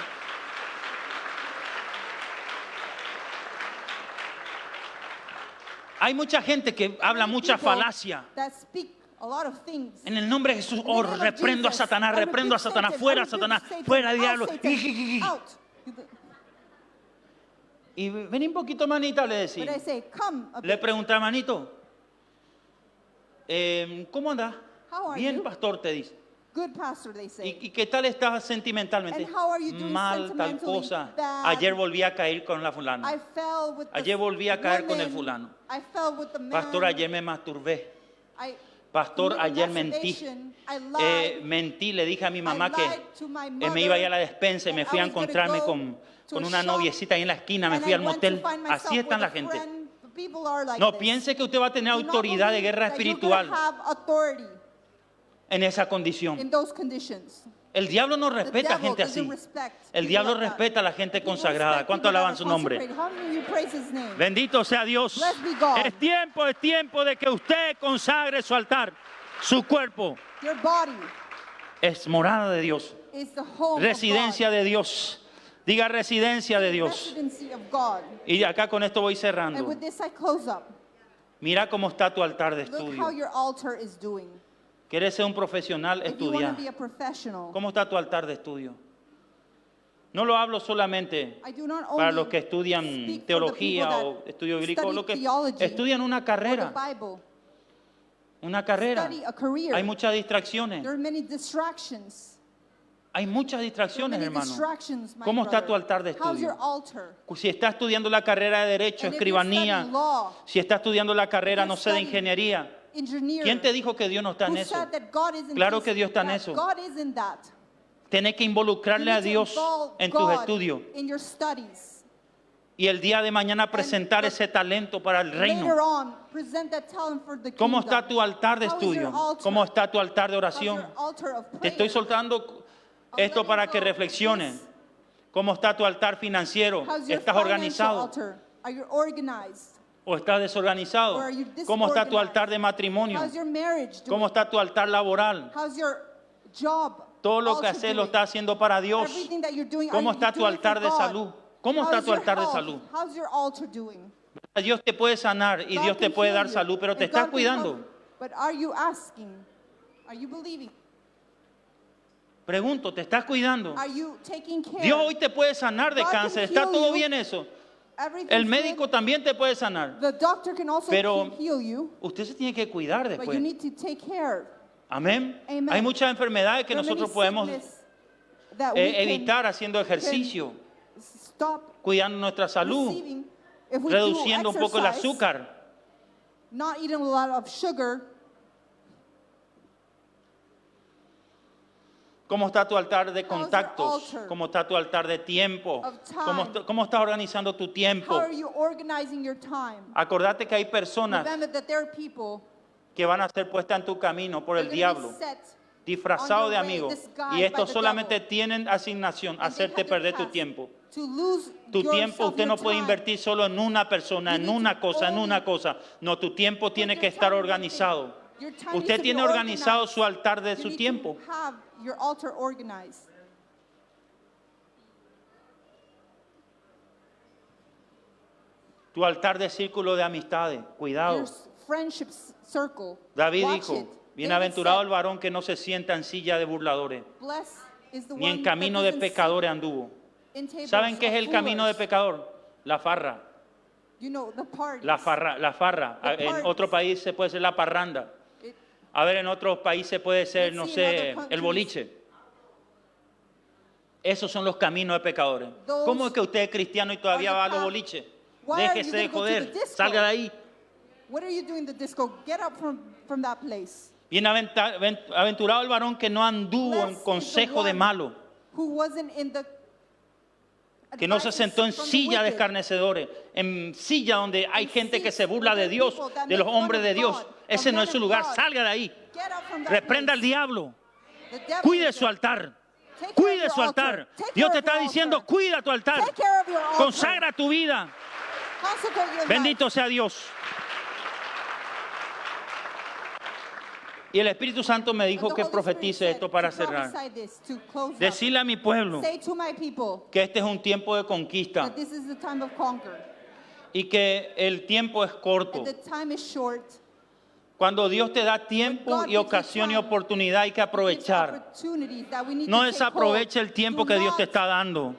Hay mucha gente que habla Many mucha people falacia. that speak a lot of things. En el nombre de Jesús, In the oh, name of reprendo a Jesus, Satanás, I reprendo a rebuke Satanás, Satan, fuera I rebuke Satanás, Satan, fuera out, diablo. Satan, out. Y ven un poquito, manita, le decía. But I say, come a Le bit. pregunté, manito, ¿cómo anda? How are Bien, you? pastor, te dice. Good pastor, they say. ¿Y qué tal estás sentimentalmente? And how are you doing Mal, tal sentimentally? cosa. Bad. Ayer volví a caer con la fulana. I fell with the Ayer volví a caer con el woman. fulano. I fell with the man. Pastor, ayer me masturbé. I Pastor, committed ayer mentí. masturbation. I lied. Mentí, le dije a mi mamá I que lied to my me iba a ir a la mother despensa y me that fui I a was gonna encontrarme go con to a una shop, noviecita ahí en la esquina, me and fui I al went to motel. find myself Así están with la a gente. friend. People are like No this. piense que usted va a tener Do not autoridad de believe guerra that you're gonna espiritual have authority en esa condición. in those conditions. El diablo no The respeta a devil gente doesn't así. respect El people diablo like that. respeta a la gente People consagrada. respect ¿Cuánto people that alaban are su nombre? consecrated. How many of you praise his name? Bendito sea Dios. Blessed be God. Es tiempo de que usted consagre su altar, su cuerpo. Your body Es morada de Dios, is the home residencia of God. de Dios. Diga residencia de Dios. Residency of God. Y acá con esto voy And cerrando. with this I close up. Mira cómo está tu altar de Look how estudio. your altar is doing. ¿Quieres ser un profesional? If you want Estudia. to be a professional, ¿Cómo está tu altar de estudio? No lo hablo solamente I do not para only los que estudian speak for the teología people o that estudio bíblico, study lo que theology estudian una or the carrera. Bible. Una carrera. Study a career. Hay muchas distracciones. There are many distractions. Hay muchas There are distracciones, many hermano. distractions, my ¿Cómo está brother. tu altar de How's your estudio? altar? Si está estudiando la carrera de Derecho, And if you're Escribanía, studying law, si está estudiando la carrera, if no you're sé, de studying ingeniería, engineer, ¿quién te dijo que Dios no está en who eso? said that God isn't Claro this- que Dios está en that eso. God is in that. Tienes que You involucrarle need a to Dios involve en tus God estudios in your studies. y el día de mañana presentar the- ese talento para el Later reino. on, present that talent for the ¿Cómo kingdom. está tu altar de How is your estudio? altar? ¿Cómo está tu altar de How's oración? your altar of Te prayer? estoy soltando esto letting para que go. reflexiones. ¿Cómo está tu altar financiero? How's your ¿Estás financial organizado altar? Are you organized? o estás desorganizado? Or are you ¿Cómo está tu disorganized? altar de matrimonio? How's your marriage doing? ¿Cómo está tu altar laboral? How's your job? Todo lo que altar haces lo doing? estás haciendo para Dios. Everything that you're doing, ¿Cómo are you está tu doing it for altar de God? salud? ¿Cómo está How's tu your altar de health? salud? How's your altar doing? Dios te puede sanar y God Dios te can puede heal dar you, salud, pero te and estás God can cuidando. help. But are you asking? Are you believing? Pregunto, ¿te estás cuidando? Are you taking care? Dios hoy te puede sanar de God can cáncer. ¿Está heal todo you. bien eso? Everything's El good. médico también te puede sanar. The doctor can also Pero heal you, usted se tiene que cuidar but you después. need to take care. Amén. Amen. Hay muchas enfermedades que There are many nosotros podemos sickness that we can evitar haciendo ejercicio, stop cuidando nuestra salud, receiving if we reduciendo un do poco el exercise, azúcar. not eating a lot of sugar. ¿Cómo está tu altar de your contactos? altar ¿Cómo está tu altar de tiempo? of time? ¿Cómo estás organizando tu How tiempo? are you organizing your time? Acordate que hay personas Remember that there are people que van a ser puestas en tu camino por el that are diablo, gonna be set disfrazados on de your way, amigos. disguised Y estos by the solamente devil. tienen asignación, and they hacerte have the perder tu task tiempo. to lose Tu yourself, tiempo usted your no puede time. invertir solo en una persona, You en need to una cosa, en only una cosa. No, tu tiempo tiene your que estar time organizado. Your time needs Usted to be tiene organizado organized. su altar de You su need tiempo. to have your altar organized. Tu altar de círculo de amistades. Cuidado. Your friendship circle. David Watch dijo, it. bienaventurado el David varón que no se sienta en silla de burladores, said, "Blessed is the ni one en camino that de doesn't pecadores anduvo. sit in tables ¿Saben qué es of el camino de foolers." pecador? La farra. You know, the parties. La farra. The En parties. otro país se puede ser la parranda. It- A ver, en otros países puede ser, Let's no see in sé, other el countries. boliche. Esos son los caminos de pecadores. Those ¿Cómo es que usted es cristiano y todavía are va the a los path. boliches? Why are Déjese you de gonna go to the joder. disco? Salga de ahí. What are you doing in the disco? Get up from that place. Bienaventurado el varón que no anduvo en Blessed is the consejo de one malo, Who wasn't in the que no se advices sentó en from the silla de wicked. escarnecedores, en silla donde hay In gente que seats se burla de with Dios, people that de los make fun hombres of de Dios. God, Ese of no men es su of lugar. God. Salga de ahí. Get up from that Reprenda al place. diablo. The devil Cuide is su there. altar. Take care of Cuide your su altar. Take Dios care te of your está diciendo, altar. cuida tu altar. Take care of your altar. Consagra tu vida. Consecrate your life. Bendito sea Dios. Y el Espíritu Santo me And dijo the que Holy profetice Spirit esto said para to cerrar. prophesy this, to close up. Decirle a mi pueblo Say to my people que este es un tiempo de conquista that this is the time of conquer. y que el tiempo es corto. And the time is short. Cuando Dios te da tiempo y ocasión y oportunidad, hay que aprovechar. Opportunities that we need No to take hold. desaproveche el tiempo Do que Dios te not está dando.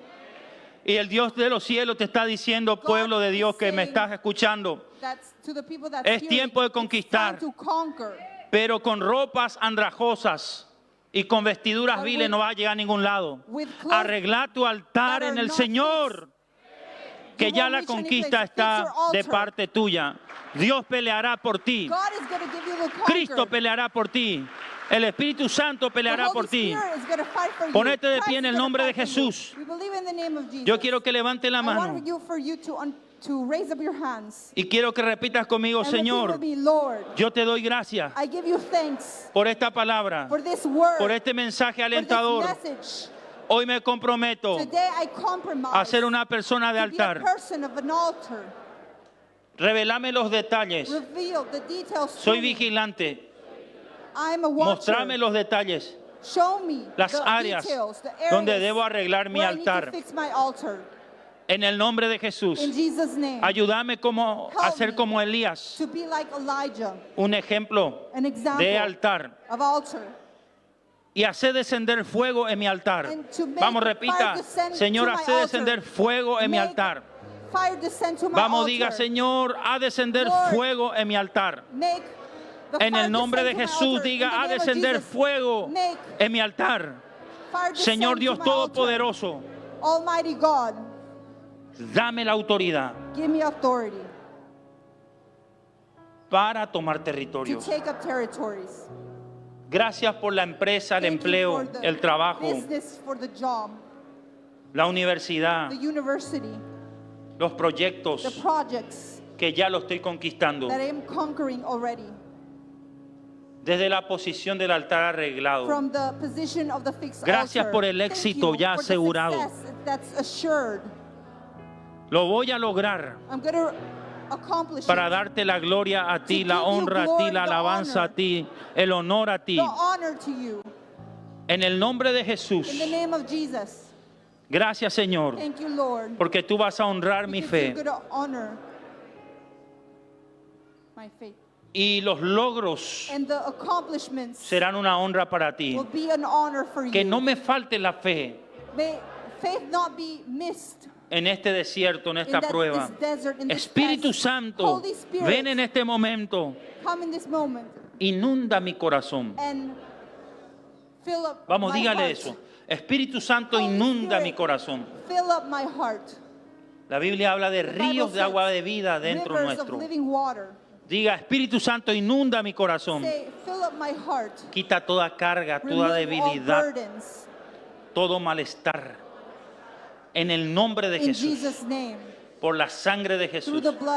Y el Dios de los cielos te está diciendo, pueblo de Dios que me estás escuchando, That's to the people that's es hearing, tiempo de it's conquistar. time to conquer. pero con ropas andrajosas y con vestiduras But viles with- no vas a llegar a ningún lado. with clothes Arregla tu altar that are en el not Señor, que You ya won't la reach any conquista place. Fix está your de altar. parte tuya. Dios peleará por ti. God is going to give you the conquer. Cristo peleará por ti. El Espíritu Santo The peleará Holy por ti. Spirit is gonna fight for you. Ponete de Christ pie en is el gonna nombre de fight for you. Jesús. We believe in the name of Jesus. Yo quiero que levante la I mano. want you for you to to raise up your hands. Y quiero que repitas conmigo, And repeat Señor, with me, Lord, yo te doy gracias I give you thanks por esta palabra, for this word, por este mensaje for this alentador. message. Hoy me comprometo Today I compromise a ser una persona de to be a altar. person of an altar. Revelame los detalles. Reveal the details to Soy me. vigilante. I'm a watcher. Mostrame los detalles, Show me las the áreas details, the donde areas debo arreglar mi where I need to altar. fix my altar. En el nombre de Jesús, In Jesus' name. ayúdame a Help ser me como Elías, to be like Elijah, un ejemplo an example de altar. of altar. Y hace descender fuego en mi altar. And to make Vamos, repita, fire descend Señor, to my hace descender altar. fuego en mi Make altar. Fire descend to my Vamos, altar. diga, Señor, a descender Lord, fuego en mi altar. Make the En fire el nombre de descend to my Jesús, altar. diga, In the a name of descender Jesus, fuego make en mi altar. fire descend Señor to Dios my altar. Todopoderoso, Almighty God, dame la autoridad give me authority para tomar to territorios. take up territories. Gracias por la empresa, el Thank you empleo, for the el trabajo, business, for the job, la universidad, the university, los the proyectos projects que ya lo estoy conquistando. that I am conquering already. Desde la posición del altar arreglado. From the position of the fixed Gracias altar. por el Thank éxito you ya for the asegurado. success that's assured. Lo voy a lograr I'm going to accomplish para it. darte la gloria a ti, To la give you honra a ti, glory, la the alabanza a honor. ti, el honor a ti. The honor to you. En el nombre de In Jesús. the name of Jesus. Gracias, Señor, Thank you, Lord. porque tú vas a honrar mi Because fe. you're going to honor my faith. Y los logros And the accomplishments serán una honra para ti. will be an honor for Que you. no me falte la fe May faith not be missed en este desierto, en in esta that, prueba. this desert, in this Espíritu test. Santo, Holy Spirit, ven en este momento, come in this moment inunda mi corazón. and fill up Vamos, my dígale heart. eso. Espíritu Santo, Holy inunda Spirit, mi corazón. Fill up my heart. La Biblia habla de The Bible ríos de says, agua de vida dentro rivers nuestro. of living water. Diga, Espíritu Santo, inunda mi corazón. Say, fill up my heart. Quita toda carga, toda Remove all debilidad, burdens. todo malestar. En el nombre de In Jesús, Jesus' name. por la sangre de Through Jesús. the blood